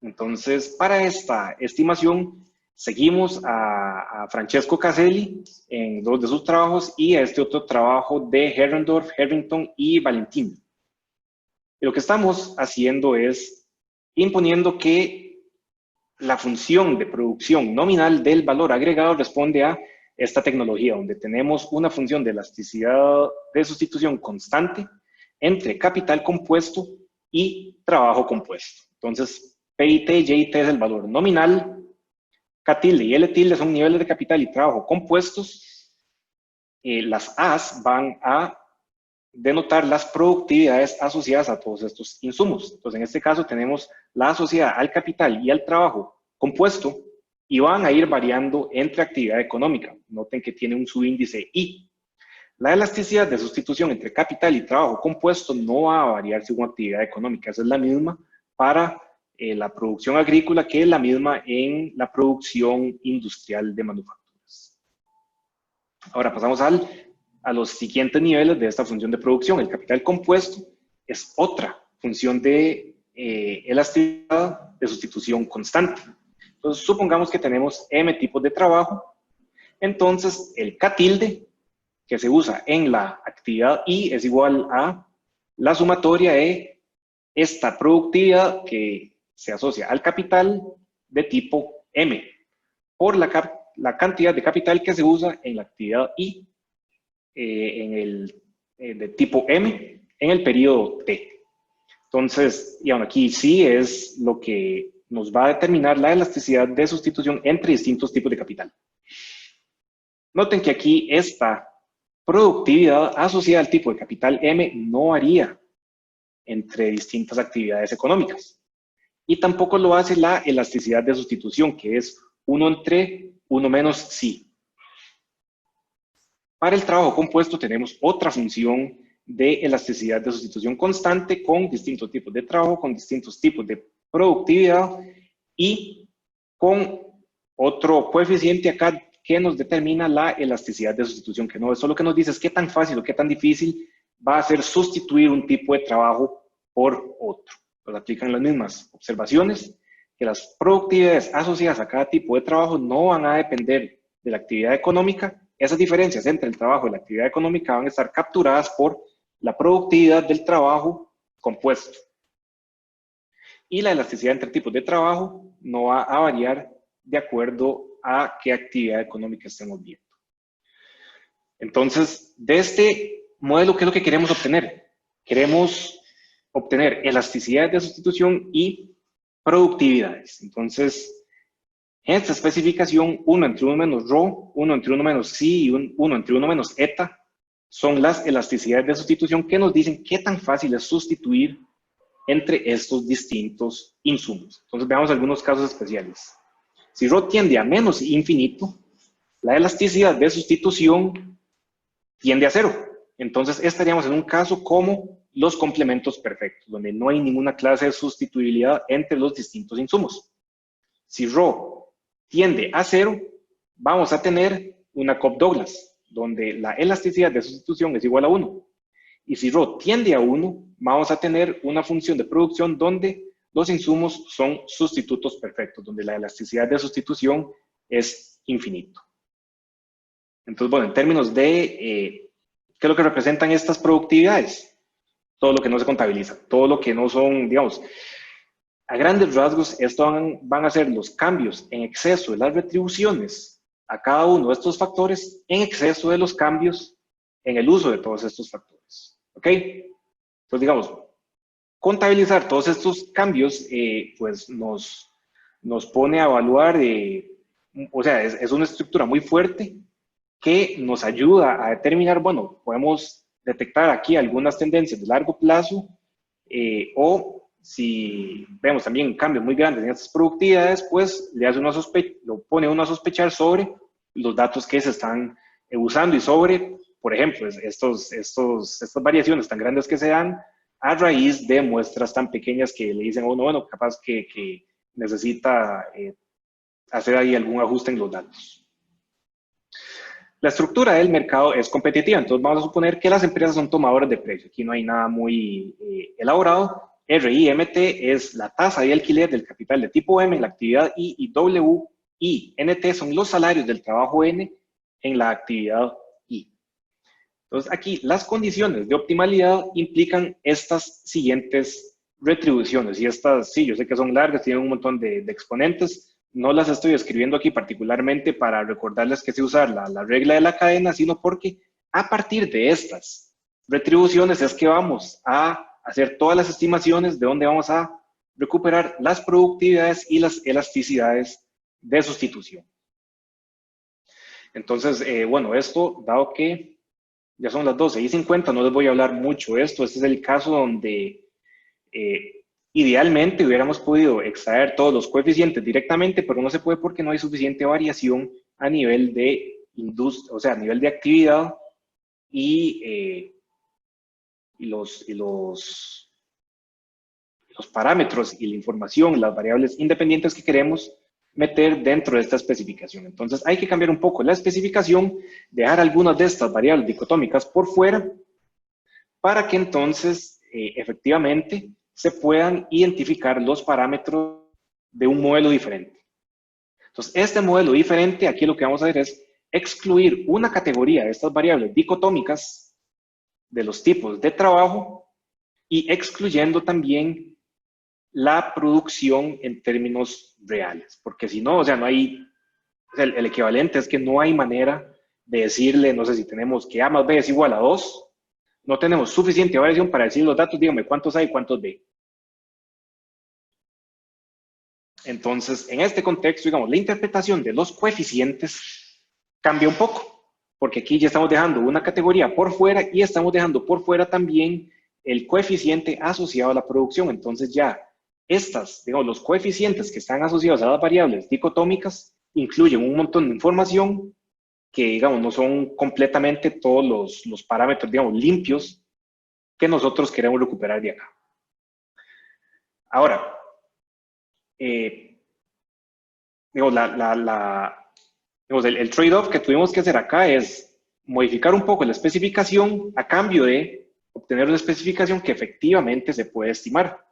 Entonces, para esta estimación, seguimos a Francesco Caselli en 2 de sus trabajos y a este otro trabajo de Herrendorf, Harrington y Valentín. Y lo que estamos haciendo es imponiendo que la función de producción nominal del valor agregado responde a esta tecnología, donde tenemos una función de elasticidad de sustitución constante entre capital compuesto y trabajo compuesto. Entonces, PIT y JIT es el valor nominal, K tilde y L tilde son niveles de capital y trabajo compuestos. Las A's van a denotar las productividades asociadas a todos estos insumos. Entonces, en este caso tenemos la asociada al capital y al trabajo compuesto y van a ir variando entre actividad económica. Noten que tiene un subíndice I. La elasticidad de sustitución entre capital y trabajo compuesto no va a variar según actividad económica. Esa es la misma para la producción agrícola que es la misma en la producción industrial de manufacturas. Ahora pasamos a los siguientes niveles de esta función de producción. El capital compuesto es otra función de elasticidad de sustitución constante. Entonces, supongamos que tenemos M tipos de trabajo. Entonces, el K tilde que se usa en la actividad I es igual a la sumatoria de esta productividad que se asocia al capital de tipo M por la cantidad de capital que se usa en la actividad I de tipo M en el periodo T. Entonces, y aún aquí sí es lo que nos va a determinar la elasticidad de sustitución entre distintos tipos de capital. Noten que aquí esta productividad asociada al tipo de capital M no varía entre distintas actividades económicas. Y tampoco lo hace la elasticidad de sustitución, que es 1 entre 1 menos psi. Para el trabajo compuesto tenemos otra función de elasticidad de sustitución constante con distintos tipos de trabajo, con distintos tipos de productividad y con otro coeficiente acá que nos determina la elasticidad de sustitución, que no es solo que nos dice qué tan fácil o qué tan difícil va a ser sustituir un tipo de trabajo por otro. Pues aplican las mismas observaciones, que las productividades asociadas a cada tipo de trabajo no van a depender de la actividad económica. Esas diferencias entre el trabajo y la actividad económica van a estar capturadas por la productividad del trabajo compuesto. Y la elasticidad entre tipos de trabajo no va a variar de acuerdo a qué actividad económica estemos viendo. Entonces, de este modelo, ¿qué es lo que queremos obtener? Queremos obtener elasticidad de sustitución y productividades. Entonces, en esta especificación, 1 entre 1 menos rho, 1 entre 1 menos psi y 1 entre 1 menos eta son las elasticidades de sustitución que nos dicen qué tan fácil es sustituir entre estos distintos insumos. Entonces, veamos algunos casos especiales. Si rho tiende a menos infinito, la elasticidad de sustitución tiende a 0. Entonces, estaríamos en un caso como los complementos perfectos, donde no hay ninguna clase de sustituibilidad entre los distintos insumos. Si rho tiende a 0, vamos a tener una Cobb-Douglas, donde la elasticidad de sustitución es igual a 1. Y si rho tiende a 1, vamos a tener una función de producción donde los insumos son sustitutos perfectos, donde la elasticidad de sustitución es infinito. Entonces, bueno, en términos de qué es lo que representan estas productividades. todo lo que no se contabiliza, todo lo que no son, digamos, a grandes rasgos, esto van a ser los cambios en exceso de las retribuciones a cada uno de estos factores en exceso de los cambios en el uso de todos estos factores. ¿Ok? Entonces, digamos, contabilizar todos estos cambios, pues nos pone a evaluar, o sea, es una estructura muy fuerte que nos ayuda a determinar, bueno, podemos detectar aquí algunas tendencias de largo plazo o si vemos también cambios muy grandes en estas productividades, pues le hace lo pone uno a sospechar sobre los datos que se están usando y sobre, por ejemplo, estas variaciones tan grandes que se dan a raíz de muestras tan pequeñas que le dicen a uno, bueno, capaz que necesita hacer ahí algún ajuste en los datos. La estructura del mercado es competitiva, entonces vamos a suponer que las empresas son tomadoras de precio. Aquí no hay nada muy elaborado. RIMT es la tasa de alquiler del capital de tipo M en la actividad I, y W y NT son los salarios del trabajo N en la actividad I. Entonces aquí las condiciones de optimalidad implican estas siguientes retribuciones, y estas, sí, yo sé que son largas, tienen un montón de exponentes. No las estoy escribiendo aquí particularmente para recordarles que se usa la regla de la cadena, sino porque a partir de estas retribuciones es que vamos a hacer todas las estimaciones de dónde vamos a recuperar las productividades y las elasticidades de sustitución. Entonces, bueno, esto, dado que ya son las 12:50, no les voy a hablar mucho de esto. Este es el caso donde idealmente hubiéramos podido extraer todos los coeficientes directamente, pero no se puede porque no hay suficiente variación a nivel de industria, o sea, a nivel de actividad y los parámetros y la información, las variables independientes que queremos meter dentro de esta especificación. Entonces hay que cambiar un poco la especificación, dejar algunas de estas variables dicotómicas por fuera para que entonces efectivamente se puedan identificar los parámetros de un modelo diferente. Entonces, este modelo diferente, aquí lo que vamos a hacer es excluir una categoría de estas variables dicotómicas de los tipos de trabajo y excluyendo también la producción en términos reales, porque si no, o sea, no hay, o sea, el equivalente es que no hay manera de decirle, no sé si tenemos que A más B es igual a 2, no tenemos suficiente variación para decir los datos, dígame cuántos hay y cuántos B. Entonces, en este contexto, digamos, la interpretación de los coeficientes cambia un poco, porque aquí ya estamos dejando una categoría por fuera y estamos dejando por fuera también el coeficiente asociado a la producción. Entonces ya digamos, los coeficientes que están asociados a las variables dicotómicas incluyen un montón de información que, digamos, no son completamente todos los parámetros, digamos, limpios que nosotros queremos recuperar de acá. Ahora, digamos, el trade-off que tuvimos que hacer acá es modificar un poco la especificación a cambio de obtener una especificación que efectivamente se puede estimar.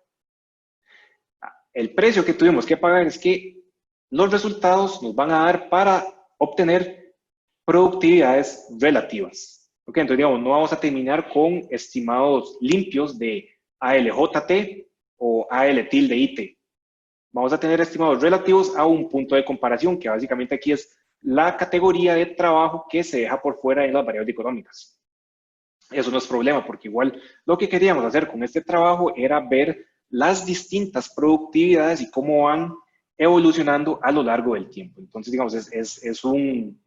El precio que tuvimos que pagar es que los resultados nos van a dar para obtener productividades relativas. ¿Okay? Entonces, digamos, no vamos a terminar con estimados limpios de ALJT o AL_IT. Vamos a tener estimados relativos a un punto de comparación, que básicamente aquí es la categoría de trabajo que se deja por fuera en las variables económicas. Eso no es problema, porque igual lo que queríamos hacer con este trabajo era ver las distintas productividades y cómo van evolucionando a lo largo del tiempo. Entonces, digamos, es un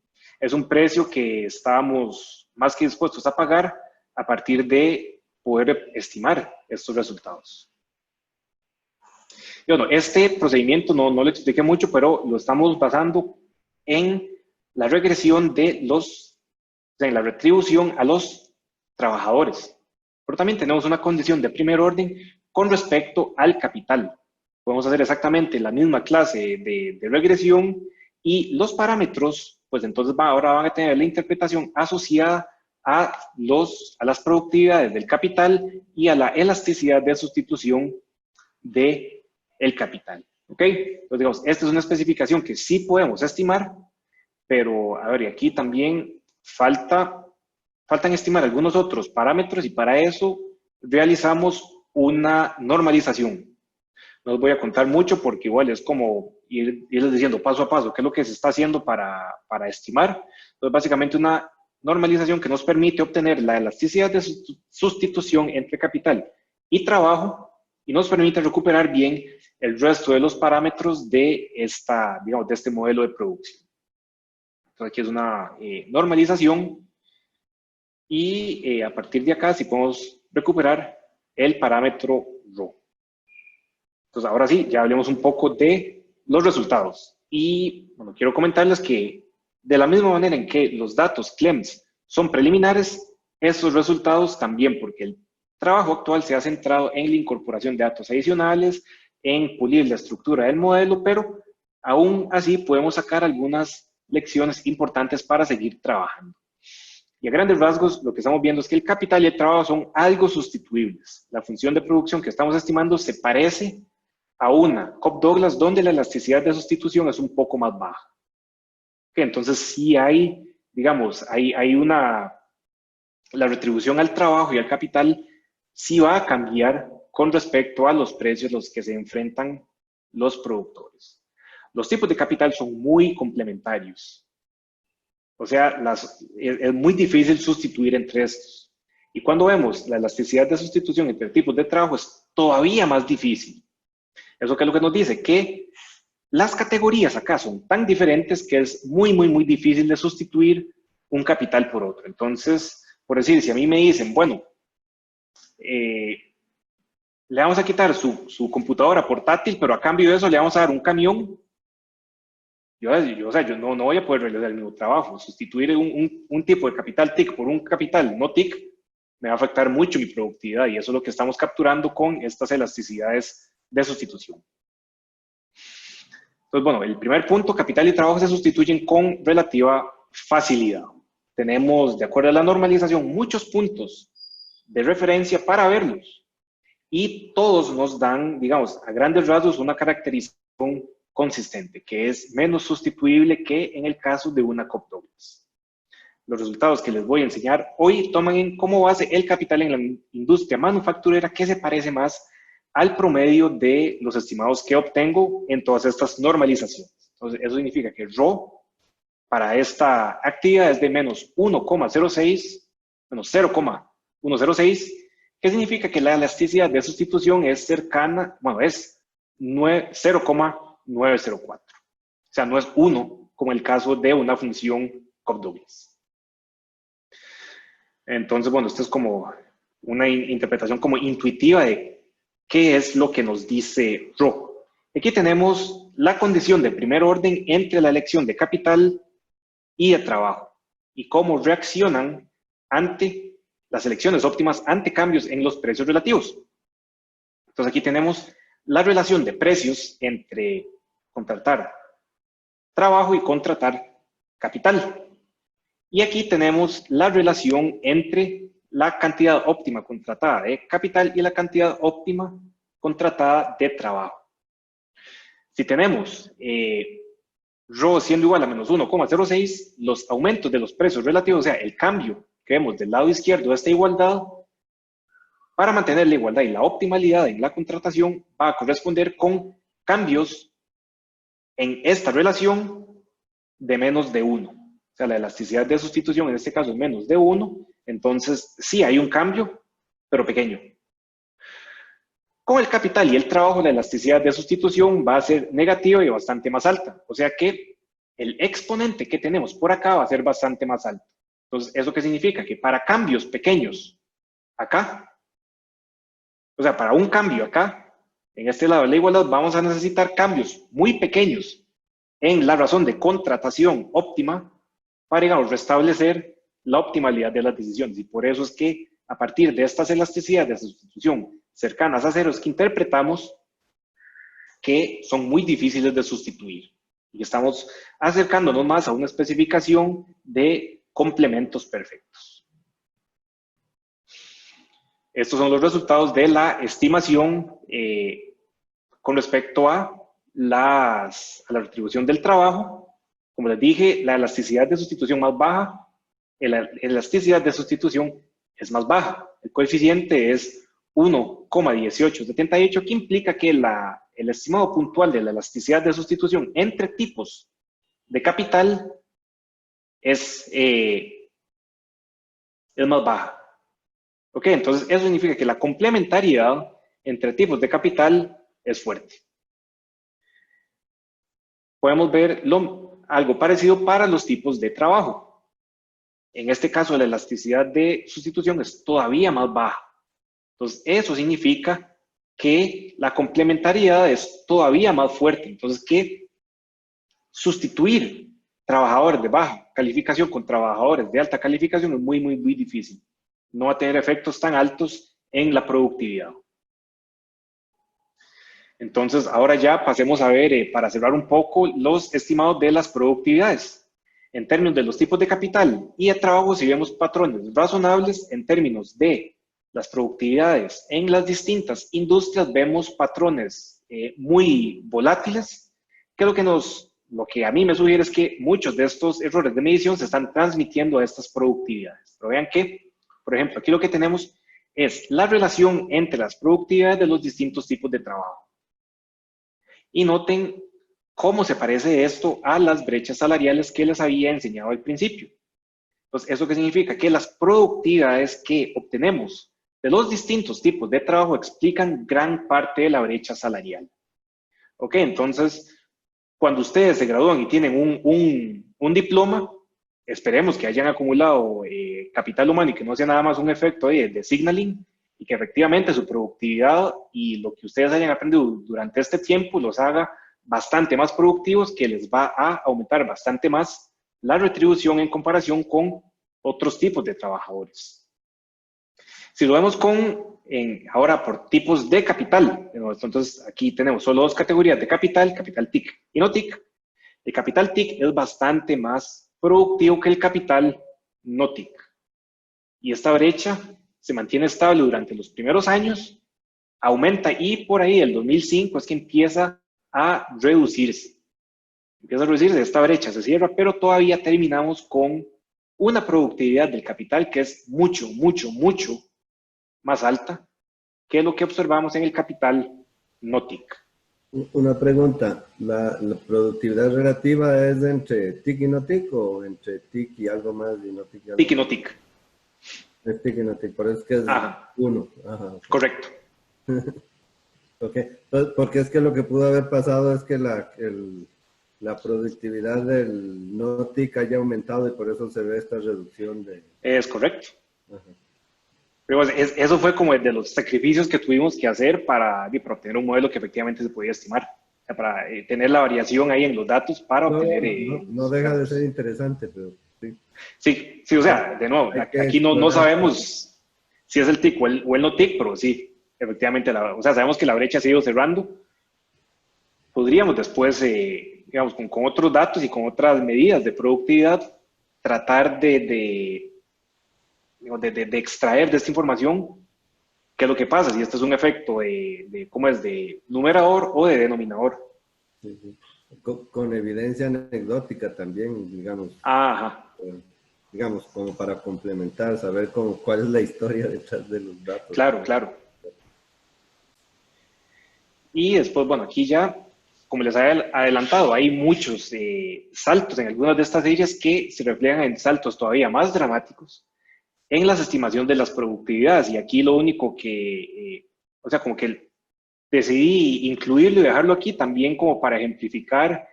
precio que estábamos más que dispuestos a pagar a partir de poder estimar estos resultados. Y bueno, este procedimiento no lo expliqué mucho, pero lo estamos basando en la regresión en la retribución a los trabajadores. Pero también tenemos una condición de primer orden con respecto al capital. Podemos hacer exactamente la misma clase de regresión y los parámetros, pues entonces ahora van a tener la interpretación asociada a las productividades del capital y a la elasticidad de sustitución del capital. ¿Ok? Entonces, digamos, esta es una especificación que sí podemos estimar, pero, a ver, y aquí también faltan estimar algunos otros parámetros y para eso realizamos una normalización. No os voy a contar mucho porque igual es como irles diciendo paso a paso qué es lo que se está haciendo para estimar. Entonces, básicamente una normalización que nos permite obtener la elasticidad de sustitución entre capital y trabajo y nos permite recuperar bien el resto de los parámetros de, digamos, de este modelo de producción. Entonces, aquí es una normalización y a partir de acá sí podemos recuperar el parámetro ρ. Entonces, ahora sí, ya hablemos un poco de los resultados. Y bueno, quiero comentarles que de la misma manera en que los datos CLEMS son preliminares, esos resultados también, porque el trabajo actual se ha centrado en la incorporación de datos adicionales, en pulir la estructura del modelo, pero aún así podemos sacar algunas lecciones importantes para seguir trabajando. Y a grandes rasgos, lo que estamos viendo es que el capital y el trabajo son algo sustituibles. La función de producción que estamos estimando se parece a una Cobb-Douglas donde la elasticidad de sustitución es un poco más baja. Okay, entonces sí hay, digamos, la retribución al trabajo y al capital sí va a cambiar con respecto a los precios a los que se enfrentan los productores. Los tipos de capital son muy complementarios. O sea, es muy difícil sustituir entre estos. Y cuando vemos la elasticidad de sustitución entre tipos de trabajo es todavía más difícil. Eso que es lo que nos dice que las categorías acá son tan diferentes que es muy, muy, muy difícil de sustituir un capital por otro. Entonces, por decir, si a mí me dicen, bueno, le vamos a quitar su computadora portátil, pero a cambio de eso le vamos a dar un camión, yo no voy a poder realizar el mismo trabajo. Sustituir un tipo de capital TIC por un capital no TIC me va a afectar mucho mi productividad y eso es lo que estamos capturando con estas elasticidades de sustitución. Entonces, bueno, el primer punto, capital y trabajo se sustituyen con relativa facilidad. Tenemos, de acuerdo a la normalización, muchos puntos de referencia para verlos y todos nos dan, digamos, a grandes rasgos una caracterización consistente, que es menos sustituible que en el caso de una Cobb-Douglas. Los resultados que les voy a enseñar hoy toman como base el capital en la industria manufacturera que se parece más al promedio de los estimados que obtengo en todas estas normalizaciones. Entonces, eso significa que ρ para esta actividad es de menos 1,06, menos 0,106, que significa que la elasticidad de sustitución es cercana, bueno, es 0,904. O sea, no es 1, como el caso de una función Cobb-Douglas. Entonces, bueno, esto es como una interpretación como intuitiva de qué es lo que nos dice ρ. Aquí tenemos la condición de primer orden entre la elección de capital y de trabajo y cómo reaccionan ante las elecciones óptimas ante cambios en los precios relativos. Entonces aquí tenemos la relación de precios entre contratar trabajo y contratar capital. Y aquí tenemos la relación entre la cantidad óptima contratada de capital y la cantidad óptima contratada de trabajo. Si tenemos ρ siendo igual a menos 1,06, los aumentos de los precios relativos, o sea, el cambio que vemos del lado izquierdo de esta igualdad, para mantener la igualdad y la optimalidad en la contratación, va a corresponder con cambios en esta relación de menos de 1. O sea, la elasticidad de sustitución en este caso es menos de 1, entonces sí hay un cambio, pero pequeño. Con el capital y el trabajo, la elasticidad de sustitución va a ser negativa y bastante más alta. O sea que el exponente que tenemos por acá va a ser bastante más alto. Entonces, ¿eso qué significa? Que para cambios pequeños acá, o sea, para un cambio acá, en este lado de la igualdad, vamos a necesitar cambios muy pequeños en la razón de contratación óptima para, digamos, restablecer la optimalidad de las decisiones. Y por eso es que a partir de estas elasticidades de sustitución cercanas a cero es que interpretamos que son muy difíciles de sustituir. Y estamos acercándonos más a una especificación de complementos perfectos. Estos son los resultados de la estimación con respecto a la retribución del trabajo. Como les dije, la elasticidad de sustitución más baja, la elasticidad de sustitución es más baja. El coeficiente es 1,1878, que implica que el estimado puntual de la elasticidad de sustitución entre tipos de capital es más baja. ¿Ok? Entonces, eso significa que la complementariedad entre tipos de capital es fuerte. Podemos ver algo parecido para los tipos de trabajo. En este caso, la elasticidad de sustitución es todavía más baja. Entonces, eso significa que la complementariedad es todavía más fuerte. Entonces, que sustituir trabajadores de baja calificación con trabajadores de alta calificación es muy, muy, muy difícil. No va a tener efectos tan altos en la productividad. Entonces, ahora ya pasemos a ver, para cerrar un poco, los estimados de las productividades. En términos de los tipos de capital y de trabajo, si vemos patrones razonables en términos de las productividades en las distintas industrias, vemos patrones muy volátiles, que lo que a mí me sugiere es que muchos de estos errores de medición se están transmitiendo a estas productividades. Pero vean que, por ejemplo, aquí lo que tenemos es la relación entre las productividades de los distintos tipos de trabajo. Y noten cómo se parece esto a las brechas salariales que les había enseñado al principio. Entonces, ¿eso qué significa? Que las productividades que obtenemos de los distintos tipos de trabajo explican gran parte de la brecha salarial. Ok, entonces, cuando ustedes se gradúan y tienen un diploma, esperemos que hayan acumulado capital humano y que no sea nada más un efecto de signaling, y que efectivamente su productividad y lo que ustedes hayan aprendido durante este tiempo los haga bastante más productivos, que les va a aumentar bastante más la retribución en comparación con otros tipos de trabajadores. Si lo vemos ahora por tipos de capital, entonces aquí tenemos solo dos categorías de capital TIC y no TIC. El capital TIC es bastante más productivo que el capital no TIC. Y esta brecha se mantiene estable durante los primeros años, aumenta y por ahí el 2005 es que empieza a reducirse. Esta brecha se cierra, pero todavía terminamos con una productividad del capital que es mucho, mucho, mucho más alta que lo que observamos en el capital no TIC. Una pregunta, ¿la productividad relativa es entre TIC y no TIC o entre TIC y algo más y no TIC? TIC y no TIC. Es TIC y no TIC, por eso es que es uno. Ajá, okay. Correcto. Ok, porque es que lo que pudo haber pasado es que la productividad del no TIC haya aumentado y por eso se ve esta reducción de... Es correcto. Ajá. Pero eso fue como de los sacrificios que tuvimos que hacer para obtener un modelo que efectivamente se podía estimar. O sea, para tener la variación ahí en los datos para obtener... No deja de ser interesante, pero sí. Sí, o sea, de nuevo, aquí no sabemos si es el TIC o el no TIC, pero sí, efectivamente, sabemos que la brecha se ha ido cerrando. Podríamos después, digamos, con otros datos y con otras medidas de productividad, tratar de extraer de esta información qué es lo que pasa, si este es un efecto de numerador o de denominador. Sí, sí. Con evidencia anecdótica también, digamos. Ajá. Digamos, como para complementar, saber cuál es la historia detrás de los datos. Claro. Y después, bueno, aquí ya, como les había adelantado, hay muchos saltos en algunas de estas áreas que se reflejan en saltos todavía más dramáticos en las estimaciones de las productividades. Y aquí lo único que, como que decidí incluirlo y dejarlo aquí también como para ejemplificar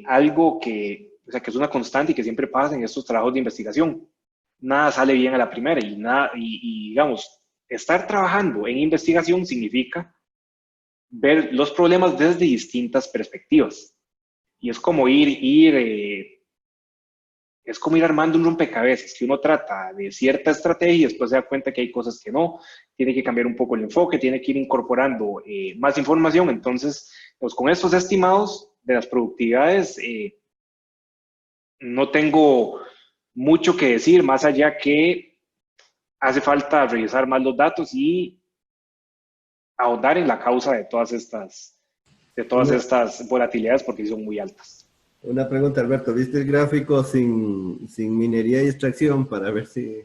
algo que es una constante y que siempre pasa en estos trabajos de investigación. Nada sale bien a la primera y digamos, estar trabajando en investigación significa ver los problemas desde distintas perspectivas. Y es como ir armando un rompecabezas, que uno trata de cierta estrategia y después se da cuenta que hay cosas que no, tiene que cambiar un poco el enfoque, tiene que ir incorporando más información. Entonces, pues con estos estimados de las productividades, no tengo mucho que decir, más allá que hace falta revisar más los datos y ahondar en la causa de todas estas volatilidades porque son muy altas. Una pregunta, Alberto, ¿viste el gráfico sin minería y extracción para ver si...?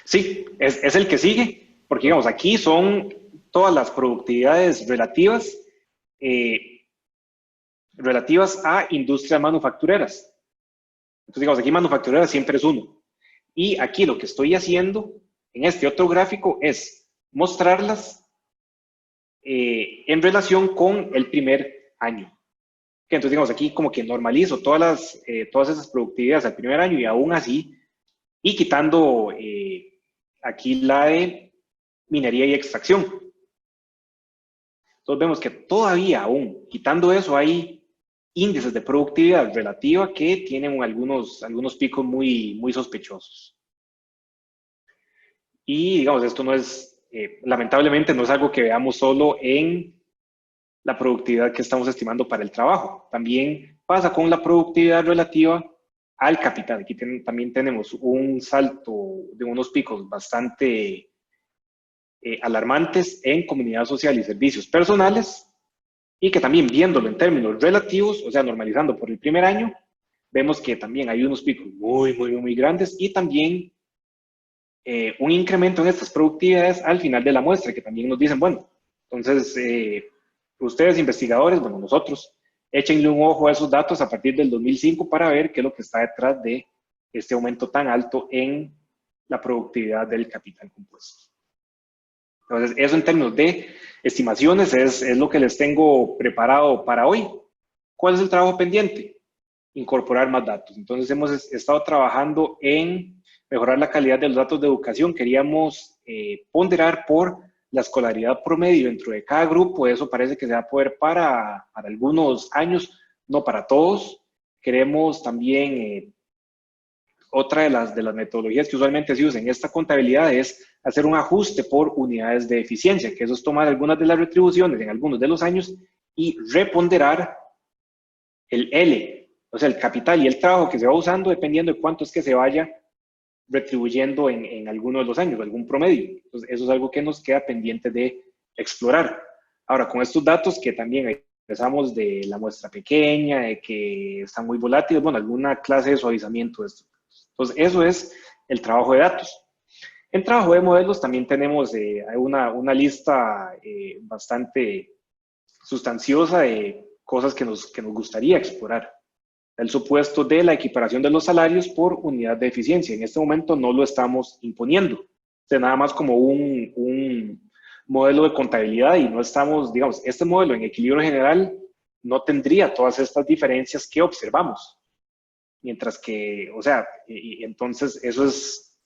Sí, es el que sigue. Porque, digamos, aquí son todas las productividades relativas a industrias manufactureras. Entonces, digamos, aquí manufacturera siempre es 1. Y aquí lo que estoy haciendo en este otro gráfico es mostrarlas en relación con el primer año. Entonces, digamos, aquí como que normalizo todas esas productividades al primer año y aún así, y quitando aquí la de minería y extracción. Entonces vemos que todavía aún, quitando eso, hay índices de productividad relativa que tienen algunos picos muy sospechosos. Y digamos, esto no es, lamentablemente no es algo que veamos solo en la productividad que estamos estimando para el trabajo. También pasa con la productividad relativa al capital. Aquí también tenemos un salto de unos picos bastante alarmantes en comunidad social y servicios personales, y que también viéndolo en términos relativos, o sea, normalizando por el primer año, vemos que también hay unos picos muy grandes y también un incremento en estas productividades al final de la muestra, que también nos dicen, bueno, entonces, ustedes investigadores, bueno, nosotros, échenle un ojo a esos datos a partir del 2005 para ver qué es lo que está detrás de este aumento tan alto en la productividad del capital compuesto. Entonces, eso en términos de estimaciones es lo que les tengo preparado para hoy. ¿Cuál es el trabajo pendiente? Incorporar más datos. Entonces, hemos estado trabajando en mejorar la calidad de los datos de educación. Queríamos ponderar por la escolaridad promedio dentro de cada grupo. Eso parece que se va a poder para algunos años, no para todos. Queremos también, otra de las metodologías que usualmente se usa en esta contabilidad es hacer un ajuste por unidades de eficiencia, que eso es tomar algunas de las retribuciones en algunos de los años y reponderar el L, o sea, el capital y el trabajo que se va usando dependiendo de cuánto es que se vaya retribuyendo en alguno de los años, algún promedio. Entonces, eso es algo que nos queda pendiente de explorar. Ahora, con estos datos que también empezamos de la muestra pequeña, de que están muy volátiles, bueno, alguna clase de suavizamiento de esto. Entonces, eso es el trabajo de datos. En trabajo de modelos también tenemos una lista bastante sustanciosa de cosas que nos gustaría explorar. El supuesto de la equiparación de los salarios por unidad de eficiencia. En este momento no lo estamos imponiendo. O sea, nada más como un modelo de contabilidad y no estamos, digamos, este modelo en equilibrio general no tendría todas estas diferencias que observamos. Mientras que, o sea, y entonces eso es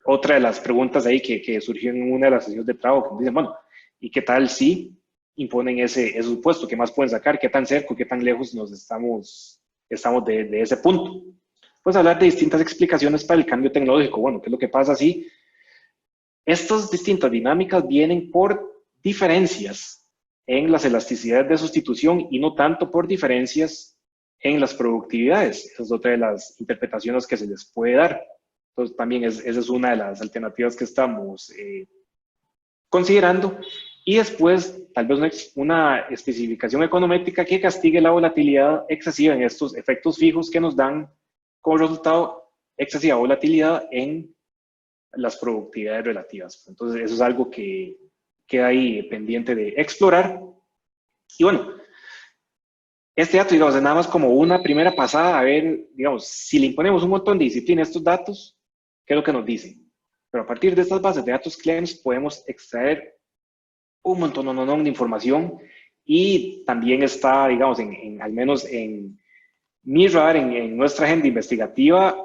otra de las preguntas ahí que surgió en una de las sesiones de trabajo, que dicen, bueno, ¿y qué tal si imponen ese supuesto? ¿Qué más pueden sacar? ¿Qué tan cerca, qué tan lejos nos estamos de ese punto? Pues hablar de distintas explicaciones para el cambio tecnológico. Bueno, ¿qué es lo que pasa si estas distintas dinámicas vienen por diferencias en las elasticidades de sustitución y no tanto por diferencias en las productividades? Esa es otra de las interpretaciones que se les puede dar. Entonces, también esa es una de las alternativas que estamos considerando. Y después, tal vez una especificación econométrica que castigue la volatilidad excesiva en estos efectos fijos que nos dan como resultado excesiva volatilidad en las productividades relativas. Entonces, eso es algo que queda ahí pendiente de explorar. Y bueno, este dato, digamos, es nada más como una primera pasada a ver, digamos, si le imponemos un montón de disciplina a estos datos, ¿qué es lo que nos dicen? Pero a partir de estas bases de datos claims podemos extraer un montón de información y también está, digamos, al menos en mi radar, en nuestra agenda investigativa,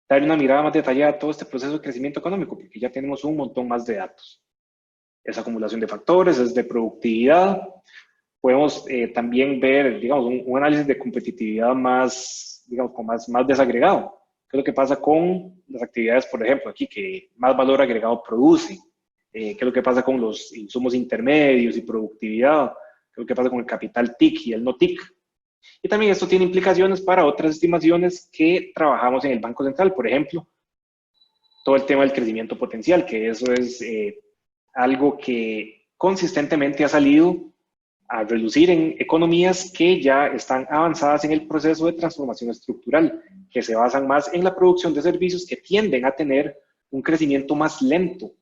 dar una mirada más detallada a todo este proceso de crecimiento económico, porque ya tenemos un montón más de datos. Es acumulación de factores, es de productividad. Podemos también ver, digamos, un análisis de competitividad más, digamos, más desagregado. ¿Qué es lo que pasa con las actividades, por ejemplo, aquí que más valor agregado producen? ¿Qué es lo que pasa con los insumos intermedios y productividad? ¿Qué es lo que pasa con el capital TIC y el no TIC? Y también esto tiene implicaciones para otras estimaciones que trabajamos en el Banco Central, por ejemplo, todo el tema del crecimiento potencial, que eso es algo que consistentemente ha salido a reducir en economías que ya están avanzadas en el proceso de transformación estructural, que se basan más en la producción de servicios que tienden a tener un crecimiento más lento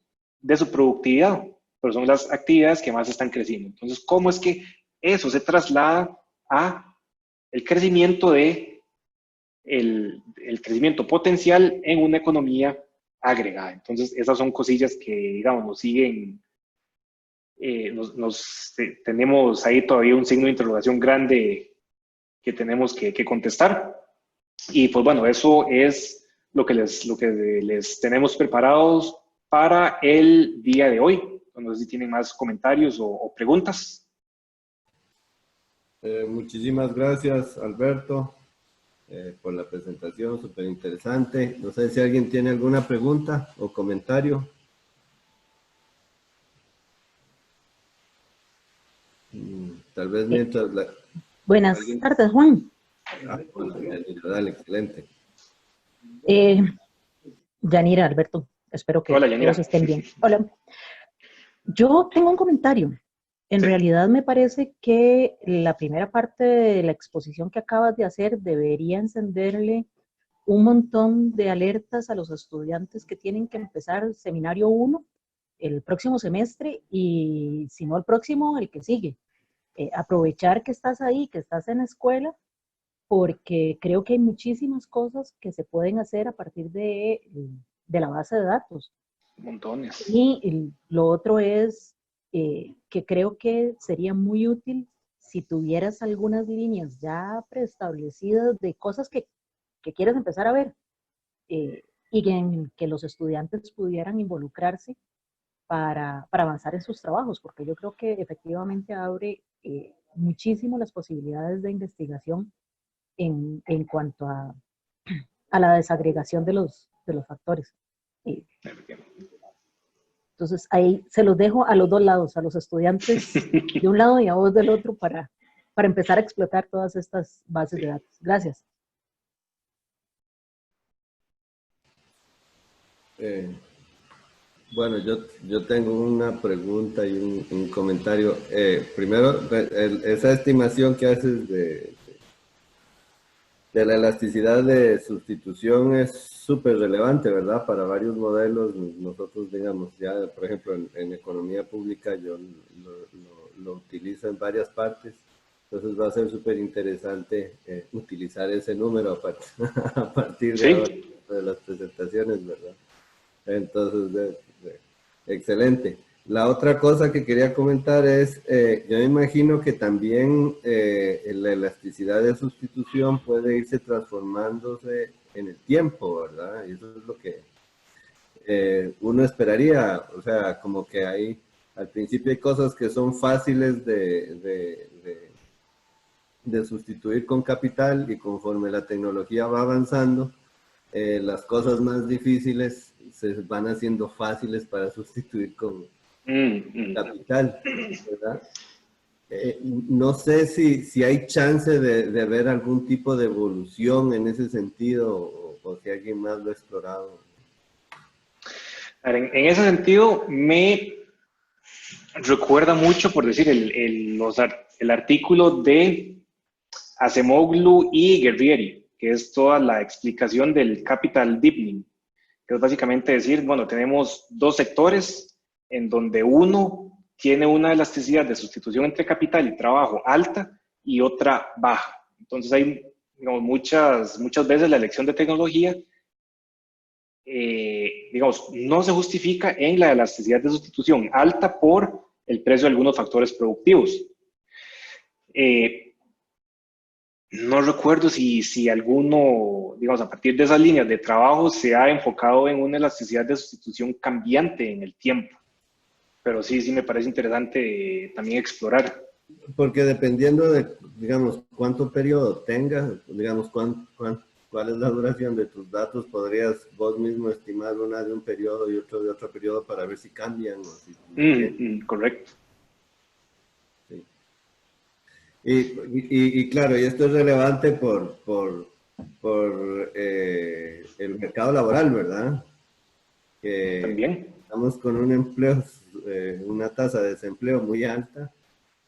de su productividad, pero son las actividades que más están creciendo. Entonces, ¿cómo es que eso se traslada a el crecimiento el crecimiento potencial en una economía agregada? Entonces, esas son cosillas que, digamos, nos siguen, tenemos ahí todavía un signo de interrogación grande que tenemos que contestar. Y pues bueno, eso es lo que les tenemos preparados para el día de hoy. No sé si tienen más comentarios o preguntas. Muchísimas gracias, Alberto, por la presentación, súper interesante. No sé si alguien tiene alguna pregunta o comentario. Tal vez mientras... Buenas ¿alguien? tardes, Juan. Bueno, dale, excelente. Yanira, Alberto, espero que Hola, Yanira. todos estén bien. Hola. Yo tengo un comentario. En realidad me parece que la primera parte de la exposición que acabas de hacer debería encenderle un montón de alertas a los estudiantes que tienen que empezar el seminario 1 el próximo semestre y si no el próximo, el que sigue. Aprovechar que estás ahí, que estás en la escuela, porque creo que hay muchísimas cosas que se pueden hacer a partir de la base de datos. Montones. Y lo otro es que creo que sería muy útil si tuvieras algunas líneas ya preestablecidas de cosas que quieres empezar a ver y en que los estudiantes pudieran involucrarse para avanzar en sus trabajos, porque yo creo que efectivamente abre muchísimo las posibilidades de investigación en cuanto a la desagregación de los factores. Entonces, ahí se los dejo a los dos lados, a los estudiantes de un lado y a vos del otro para empezar a explotar todas estas bases de datos. Gracias. Bueno, yo tengo una pregunta y un comentario. Primero, esa estimación que haces de la elasticidad de sustitución es súper relevante, ¿verdad? Para varios modelos, nosotros, digamos, ya, por ejemplo, en economía pública yo lo utilizo en varias partes, entonces va a ser súper interesante utilizar ese número a partir de ahora, de las presentaciones, ¿verdad? Entonces, excelente. La otra cosa que quería comentar es, yo me imagino que también la elasticidad de sustitución puede irse transformándose en el tiempo, ¿verdad? Y eso es lo que uno esperaría, o sea, como que al principio hay cosas que son fáciles de sustituir con capital y conforme la tecnología va avanzando, las cosas más difíciles se van haciendo fáciles para sustituir con capital, ¿verdad? No sé si hay chance de ver algún tipo de evolución en ese sentido o si alguien más lo ha explorado. En ese sentido, me recuerda mucho, por decir, el artículo de Acemoglu y Guerrieri, que es toda la explicación del capital deepening, que es básicamente decir, bueno, tenemos dos sectores en donde uno tiene una elasticidad de sustitución entre capital y trabajo alta y otra baja. Entonces hay, digamos, muchas veces la elección de tecnología, digamos, no se justifica en la elasticidad de sustitución alta por el precio de algunos factores productivos. No recuerdo si alguno, digamos, a partir de esas líneas de trabajo se ha enfocado en una elasticidad de sustitución cambiante en el tiempo, pero sí me parece interesante también explorar. Porque dependiendo de, digamos, cuánto periodo tengas, digamos, cuál es la duración de tus datos, podrías vos mismo estimar una de un periodo y otro de otro periodo para ver si cambian. O si correcto. Sí. Y claro, y esto es relevante por el mercado laboral, ¿verdad? Que También. estamos con un empleo, una tasa de desempleo muy alta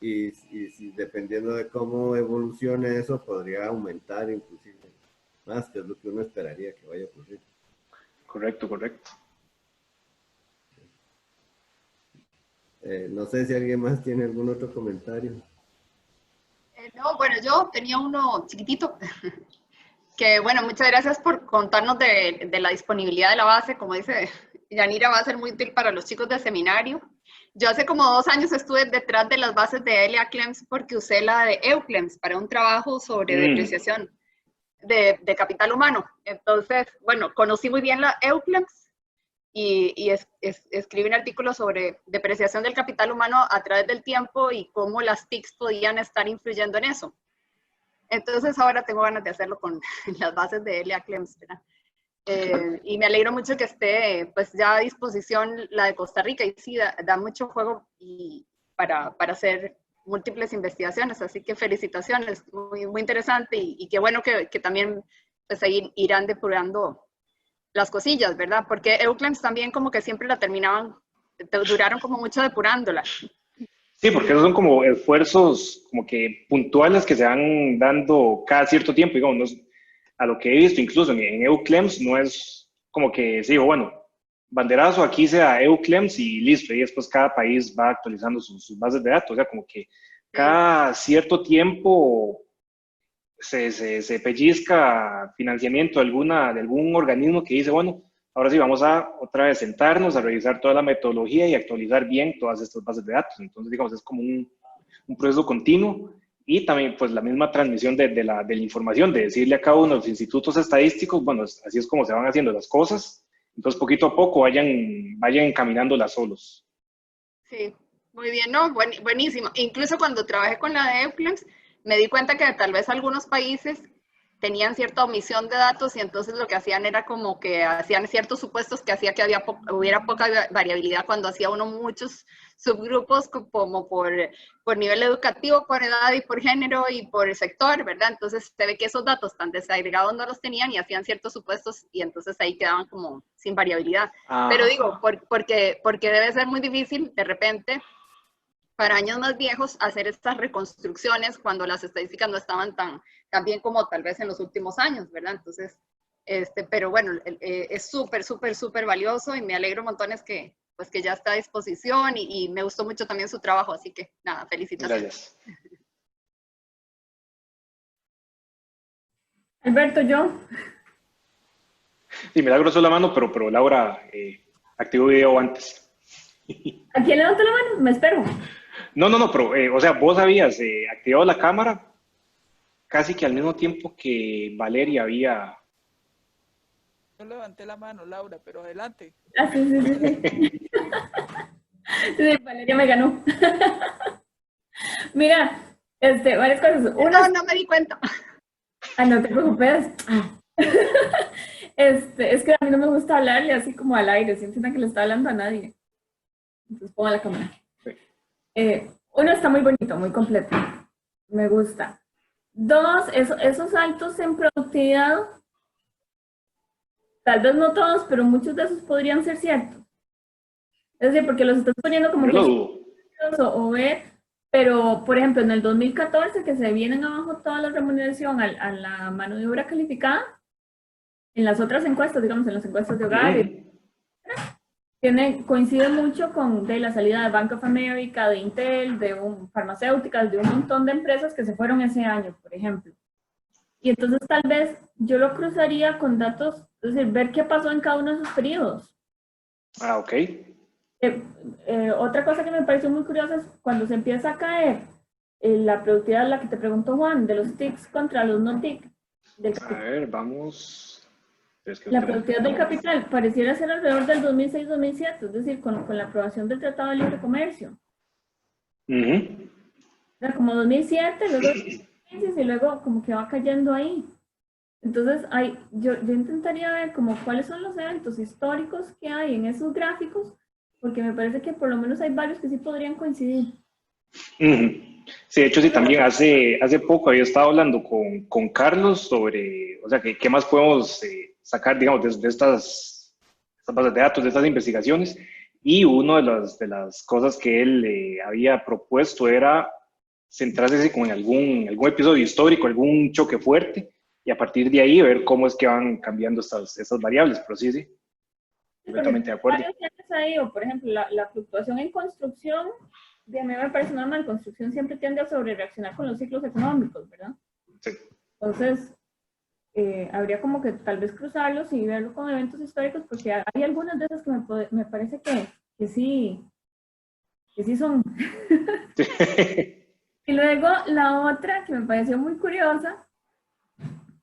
y si dependiendo de cómo evolucione eso, podría aumentar inclusive más, que es lo que uno esperaría que vaya a ocurrir. Correcto. No sé si alguien más tiene algún otro comentario. No, bueno, yo tenía uno chiquitito, que bueno, muchas gracias por contarnos de la disponibilidad de la base. Como dice Yanira, va a ser muy útil para los chicos del seminario. Yo hace como 2 años estuve detrás de las bases de Elia Clems porque usé la de EUCLEMS para un trabajo sobre depreciación de capital humano. Entonces, bueno, conocí muy bien la EUCLEMS y escribí un artículo sobre depreciación del capital humano a través del tiempo y cómo las TICs podían estar influyendo en eso. Entonces ahora tengo ganas de hacerlo con las bases de Elia Clems, ¿verdad? Y me alegro mucho que esté pues ya a disposición la de Costa Rica, y sí, da mucho juego para hacer múltiples investigaciones, así que felicitaciones, muy, muy interesante, y qué bueno que también pues ahí irán depurando las cosillas, ¿verdad? Porque EUCLEMS también como que siempre la terminaban, duraron como mucho depurándola. Sí, porque esos son como esfuerzos como que puntuales que se van dando cada cierto tiempo, digamos, no es, a lo que he visto incluso en EUCLEMS no es como que se digo, bueno, banderazo, aquí sea EUCLEMS y listo, y después cada país va actualizando sus bases de datos, o sea, como que cada cierto tiempo se pellizca financiamiento de algún organismo que dice, bueno, ahora sí vamos a otra vez sentarnos a revisar toda la metodología y actualizar bien todas estas bases de datos. Entonces, digamos, es como un proceso continuo, y también pues la misma transmisión de la información, de decirle a cada uno de los institutos estadísticos, bueno, así es como se van haciendo las cosas, entonces poquito a poco vayan encaminándolas solos. Sí, muy bien, no, buenísimo. Incluso cuando trabajé con la de EUCLEMS, me di cuenta que tal vez algunos países tenían cierta omisión de datos, y entonces lo que hacían era como que hacían ciertos supuestos que hacía que hubiera poca variabilidad cuando hacía uno muchos subgrupos como por nivel educativo, por edad y por género y por sector, ¿verdad? Entonces se ve que esos datos tan desagregados no los tenían y hacían ciertos supuestos, y entonces ahí quedaban como sin variabilidad. Pero digo, porque debe ser muy difícil de repente para años más viejos hacer estas reconstrucciones cuando las estadísticas no estaban tan bien como tal vez en los últimos años, ¿verdad? Entonces, pero bueno, es súper, súper, súper valioso, y me alegro montones que ya está a disposición, y me gustó mucho también su trabajo, así que nada, felicitaciones. Gracias. Alberto, yo. Sí, Milagro la mano, pero Laura activó video antes. ¿A quién levanto la mano? Me espero. No, pero, o sea, vos habías activado la cámara casi que al mismo tiempo que Valeria había... Yo levanté la mano, Laura, pero adelante. Ah, sí. Sí, Valeria me ganó. Mira, varias cosas. Una, no me di cuenta. Ah, no te preocupes. Es que a mí no me gusta hablarle así como al aire, siento que le está hablando a nadie. Entonces ponga la cámara. Uno, está muy bonito, muy completo. Me gusta. 2, esos saltos en productividad, tal vez no todos, pero muchos de esos podrían ser ciertos. Es decir, porque los estás poniendo como o ver, pero por ejemplo en el 2014 que se vienen abajo toda la remuneración a la mano de obra calificada, en las otras encuestas, digamos en las encuestas de hogar, coincide mucho con la salida de Bank of America, de Intel, de farmacéuticas, de un montón de empresas que se fueron ese año, por ejemplo. Y entonces tal vez yo lo cruzaría con datos, es decir, ver qué pasó en cada uno de esos periodos. Ah, ok. Otra cosa que me pareció muy curiosa es cuando se empieza a caer la productividad, la que te preguntó Juan, de los TICs contra los no TIC. A ver, vamos... La productividad del capital pareciera ser alrededor del 2006-2007, es decir, con la aprobación del Tratado de Libre Comercio. Era como 2007, luego 2015, y luego como que va cayendo ahí. Entonces, yo intentaría ver como cuáles son los eventos históricos que hay en esos gráficos, porque me parece que por lo menos hay varios que sí podrían coincidir. Sí, de hecho, sí, también hace poco había estado hablando con Carlos sobre, o sea, qué más podemos sacar, digamos, de estas bases de datos, de estas investigaciones, y una de las cosas que él había propuesto era centrarse como en algún episodio histórico, algún choque fuerte, y a partir de ahí ver cómo es que van cambiando estas variables, pero sí. completamente de acuerdo. Ahí, o por ejemplo, la fluctuación en construcción, de a mí me parece normal, construcción siempre tiende a sobrereaccionar con los ciclos económicos, ¿verdad? Sí. Entonces, habría como que tal vez cruzarlos y verlo con eventos históricos, porque hay algunas de esas que me parece que sí son. Y luego la otra que me pareció muy curiosa,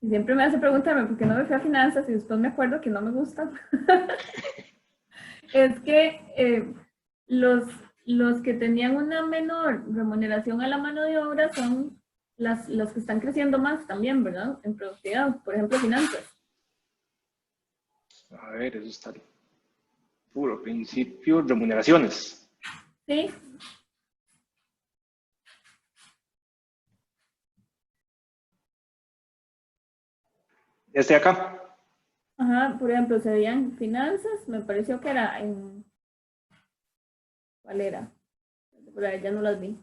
y siempre me hace preguntarme por qué no me fui a finanzas y después me acuerdo que no me gusta, es que los que tenían una menor remuneración a la mano de obra son las que están creciendo más también, ¿verdad? En productividad, por ejemplo, finanzas. A ver, eso está puro principio, remuneraciones. Sí. Este de acá. Ajá, por ejemplo, se veían finanzas, me pareció que era en... ¿Cuál era? Por ahí ya no las vi.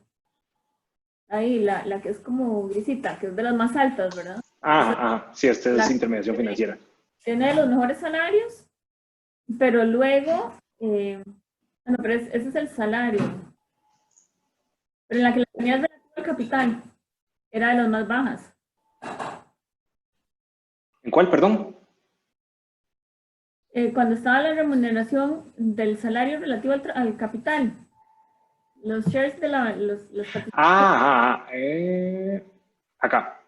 Ahí, la que es como grisita, que es de las más altas, ¿verdad? Ajá, sí, este es intermediación financiera. Tiene los mejores salarios, pero luego... bueno, pero ese es el salario. Pero en la que la tenías relativo al capital, era de las más bajas. ¿En cuál, perdón? Cuando estaba la remuneración del salario relativo al capital, los shares de los acá.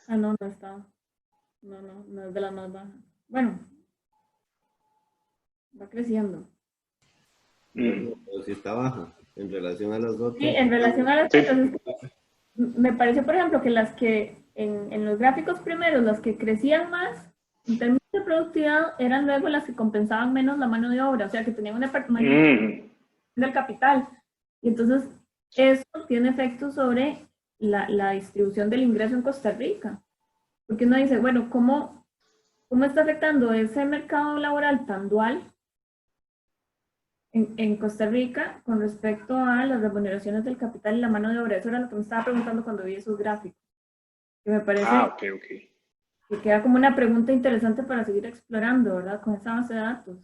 Ah, no, no está. No es de las más bajas. Bueno, va creciendo. Pero sí está baja en relación a las otras. Sí, en relación a las Sí. otras. Me pareció, por ejemplo, que las que en los gráficos primeros, las que crecían más en términos de productividad, eran luego las que compensaban menos la mano de obra, o sea, que tenían una mayor del capital. Y entonces, eso tiene efectos sobre la distribución del ingreso en Costa Rica. Porque uno dice, bueno, ¿cómo está afectando ese mercado laboral tan dual en Costa Rica con respecto a las remuneraciones del capital y la mano de obra? Eso era lo que me estaba preguntando cuando vi esos gráficos. Que me parece que queda como una pregunta interesante para seguir explorando, ¿verdad? Con esa base de datos.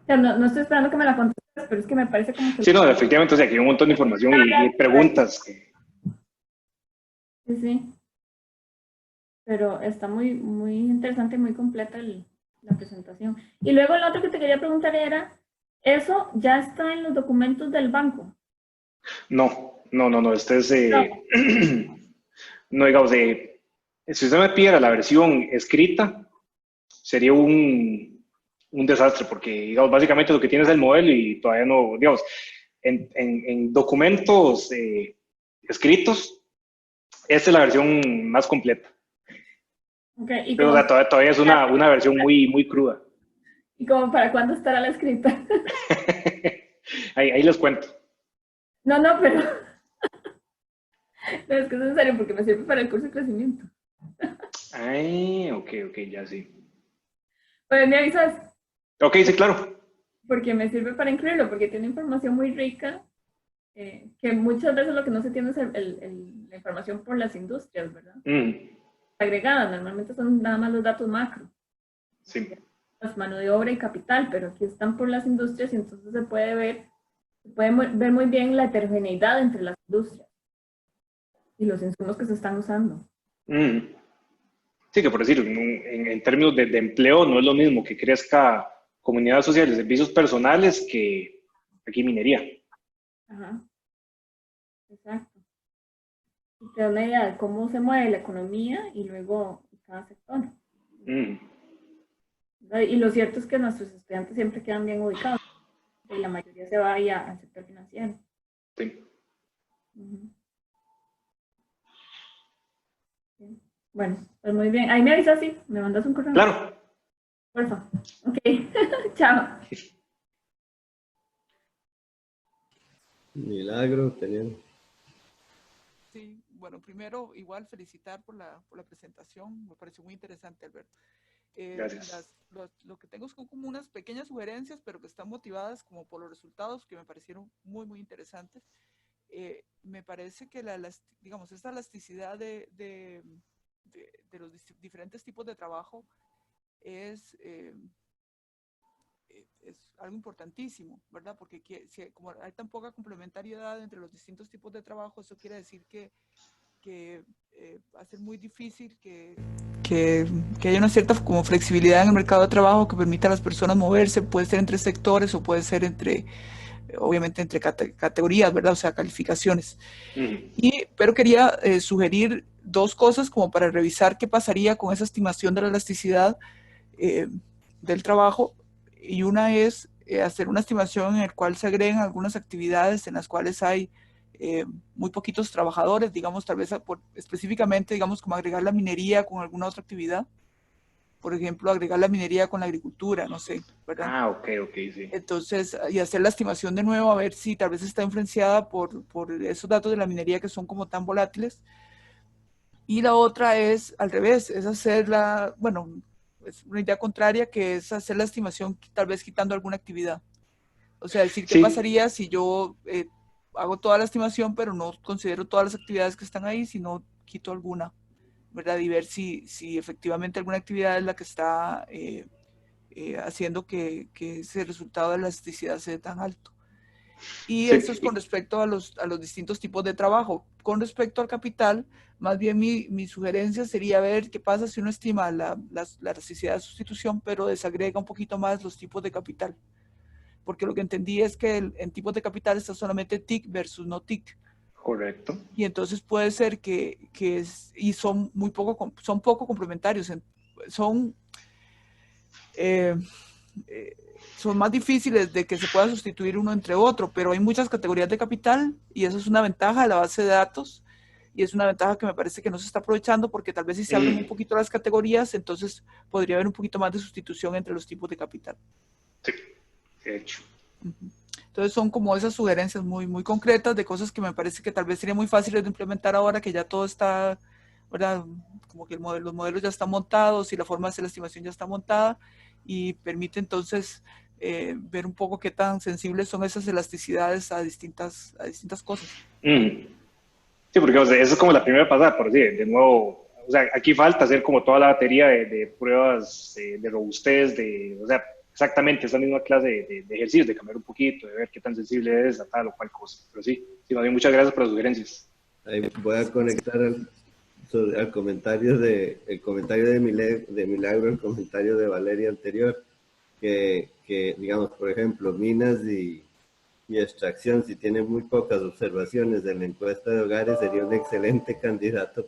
O sea, no estoy esperando que me la contestes, pero es que me parece como que... Sí, no, efectivamente, o sea, aquí hay un montón de información y preguntas. Sí, sí. Pero está muy, muy interesante y muy completa la presentación. Y luego lo otro que te quería preguntar era, ¿eso ya está en los documentos del banco? No, este es... no, digamos, si usted me pidiera la versión escrita, sería un desastre, porque, digamos, básicamente lo que tiene es el modelo y todavía no, digamos, en documentos escritos, esta es la versión más completa. Okay, pero todavía es una versión muy, muy cruda. ¿Y como para cuándo estará la escrita? ahí les cuento. No, pero... No, es que es necesario porque me sirve para el curso de crecimiento. Ay, ok, ya sí. Pues me avisas. Ok, sí, claro. Porque me sirve para incluirlo, porque tiene información muy rica, que muchas veces lo que no se tiene es la información por las industrias, ¿verdad? Agregadas, normalmente son nada más los datos macro. Sí. Las mano de obra y capital, pero aquí están por las industrias y entonces se puede ver muy bien la heterogeneidad entre las industrias y los insumos que se están usando. Sí, que por decir, en términos de empleo no es lo mismo que crezca comunidad social de servicios personales que aquí minería. Ajá. Exacto. Y te da una idea de cómo se mueve la economía y luego cada sector. Y lo cierto es que nuestros estudiantes siempre quedan bien ubicados y la mayoría se va ahí al sector financiero. Sí. Bueno, pues muy bien. Ahí me avisas, sí, me mandas un correo. Claro. Porfa. Ok. Chao. Milagro, teniendo. Sí, bueno, primero igual felicitar por la presentación, me pareció muy interesante, Alberto. Gracias. Lo que tengo son como unas pequeñas sugerencias, pero que están motivadas como por los resultados que me parecieron muy, muy interesantes. Me parece que digamos, esta elasticidad de de los diferentes tipos de trabajo es algo importantísimo, ¿verdad? Porque como hay tan poca complementariedad entre los distintos tipos de trabajo, eso quiere decir que va a ser muy difícil que haya una cierta como flexibilidad en el mercado de trabajo que permita a las personas moverse, puede ser entre sectores o puede ser obviamente entre categorías, ¿verdad? O sea, calificaciones. Pero quería sugerir dos cosas como para revisar qué pasaría con esa estimación de la elasticidad del trabajo, y una es hacer una estimación en la cual se agreguen algunas actividades en las cuales hay muy poquitos trabajadores, digamos, tal vez específicamente, digamos, como agregar la minería con alguna otra actividad. Por ejemplo, agregar la minería con la agricultura, no sé, ¿verdad? Ah, ok, sí. Entonces, y hacer la estimación de nuevo, a ver si tal vez está influenciada por esos datos de la minería que son como tan volátiles. Y la otra es al revés, es hacer bueno, es una idea contraria, que es hacer la estimación tal vez quitando alguna actividad. O sea, decir, ¿qué pasaría si yo hago toda la estimación, pero no considero todas las actividades que están ahí, sino quito alguna, ¿verdad? Y ver si efectivamente alguna actividad es la que está haciendo que ese resultado de la elasticidad sea tan alto. Y eso es con respecto a los distintos tipos de trabajo. Con respecto al capital, más bien mi sugerencia sería ver qué pasa si uno estima la elasticidad de sustitución, pero desagrega un poquito más los tipos de capital. Porque lo que entendí es que en tipos de capital está solamente TIC versus no TIC. Correcto. Y entonces puede ser y son poco complementarios. Son más difíciles de que se pueda sustituir uno entre otro, pero hay muchas categorías de capital y eso es una ventaja de la base de datos, y es una ventaja que me parece que no se está aprovechando, porque tal vez si se abren un poquito las categorías, entonces podría haber un poquito más de sustitución entre los tipos de capital. Sí, de hecho. Entonces son como esas sugerencias muy, muy concretas de cosas que me parece que tal vez sería muy fáciles de implementar ahora que ya todo está, ¿verdad? Como que los modelos ya están montados y la forma de hacer la estimación ya está montada, y permite entonces ver un poco qué tan sensibles son esas elasticidades a distintas cosas. Sí, porque o sea, eso es como la primera pasada, por decir, de nuevo, o sea, aquí falta hacer como toda la batería de pruebas de robustez, o sea, exactamente esa misma clase de ejercicios, de cambiar un poquito, de ver qué tan sensible es a tal o cual cosa. Pero sí, muchas gracias por las sugerencias. Ahí voy a conectar al comentario de Milagro, el comentario de Valeria anterior, que digamos, por ejemplo, minas y extracción, si tiene muy pocas observaciones de la encuesta de hogares, sería un excelente candidato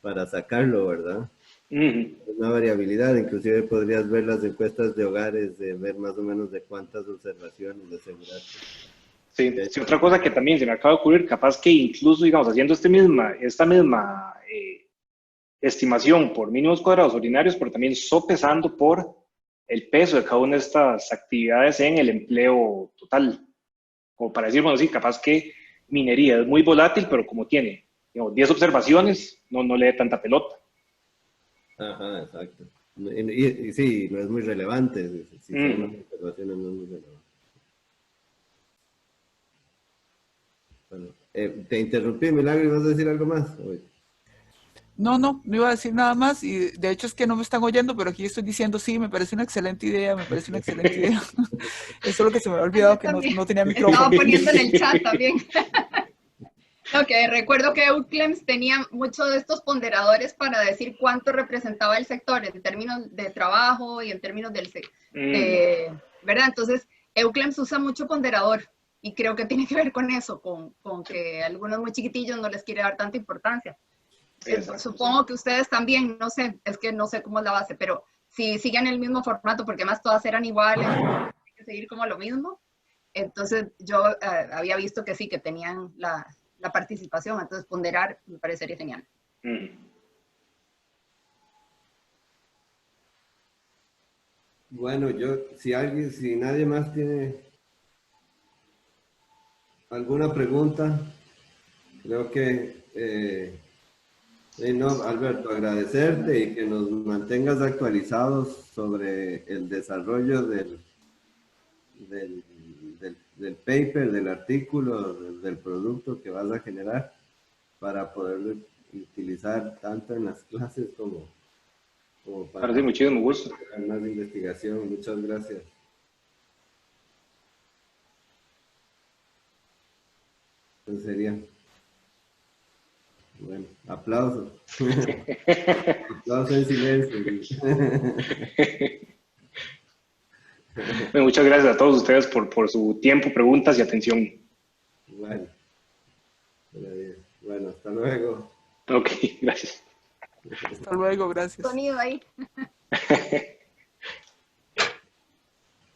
para sacarlo, ¿verdad? Una variabilidad, inclusive podrías ver las encuestas de hogares, de ver más o menos de cuántas observaciones, de asegurarte. Sí, otra cosa que también se me acaba de ocurrir, capaz que incluso, digamos, haciendo esta misma estimación por mínimos cuadrados ordinarios, pero también sopesando por el peso de cada una de estas actividades en el empleo total. Como para decir, bueno, sí, capaz que minería es muy volátil, pero como tiene, digamos, 10 observaciones, no le dé tanta pelota. Ajá, exacto. Y sí, no es muy relevante. Si son las observaciones, no es muy relevante. Bueno, te interrumpí, Milagro, ¿vas a decir algo más? No iba a decir nada más, y de hecho es que no me están oyendo, pero aquí estoy diciendo sí, me parece una excelente idea. Eso es lo que se me había olvidado, que no tenía micrófono. Estaba poniendo en el chat también. Recuerdo que UCLEMS tenía muchos de estos ponderadores para decir cuánto representaba el sector en términos de trabajo y en términos ¿verdad? Entonces, UCLEMS usa mucho ponderador, y creo que tiene que ver con eso, con que a algunos muy chiquitillos no les quiere dar tanta importancia. Supongo que ustedes también, no sé, es que no sé cómo es la base, pero si siguen el mismo formato, porque además todas eran iguales, hay que seguir como lo mismo. Entonces yo había visto que sí, que tenían la participación, entonces ponderar me parecería genial. Bueno, si nadie más tiene alguna pregunta, creo que no, Alberto, agradecerte y que nos mantengas actualizados sobre el desarrollo del paper, del artículo, del producto que vas a generar, para poder utilizar tanto en las clases como para Ahora sí, muchísimo gusto. más investigación. Muchas gracias. Eso sería. Bueno, aplausos. Aplausos en silencio. Bueno, muchas gracias a todos ustedes por su tiempo, preguntas y atención. Bueno, hasta luego. Ok, gracias. Hasta luego, gracias. Sonido ahí.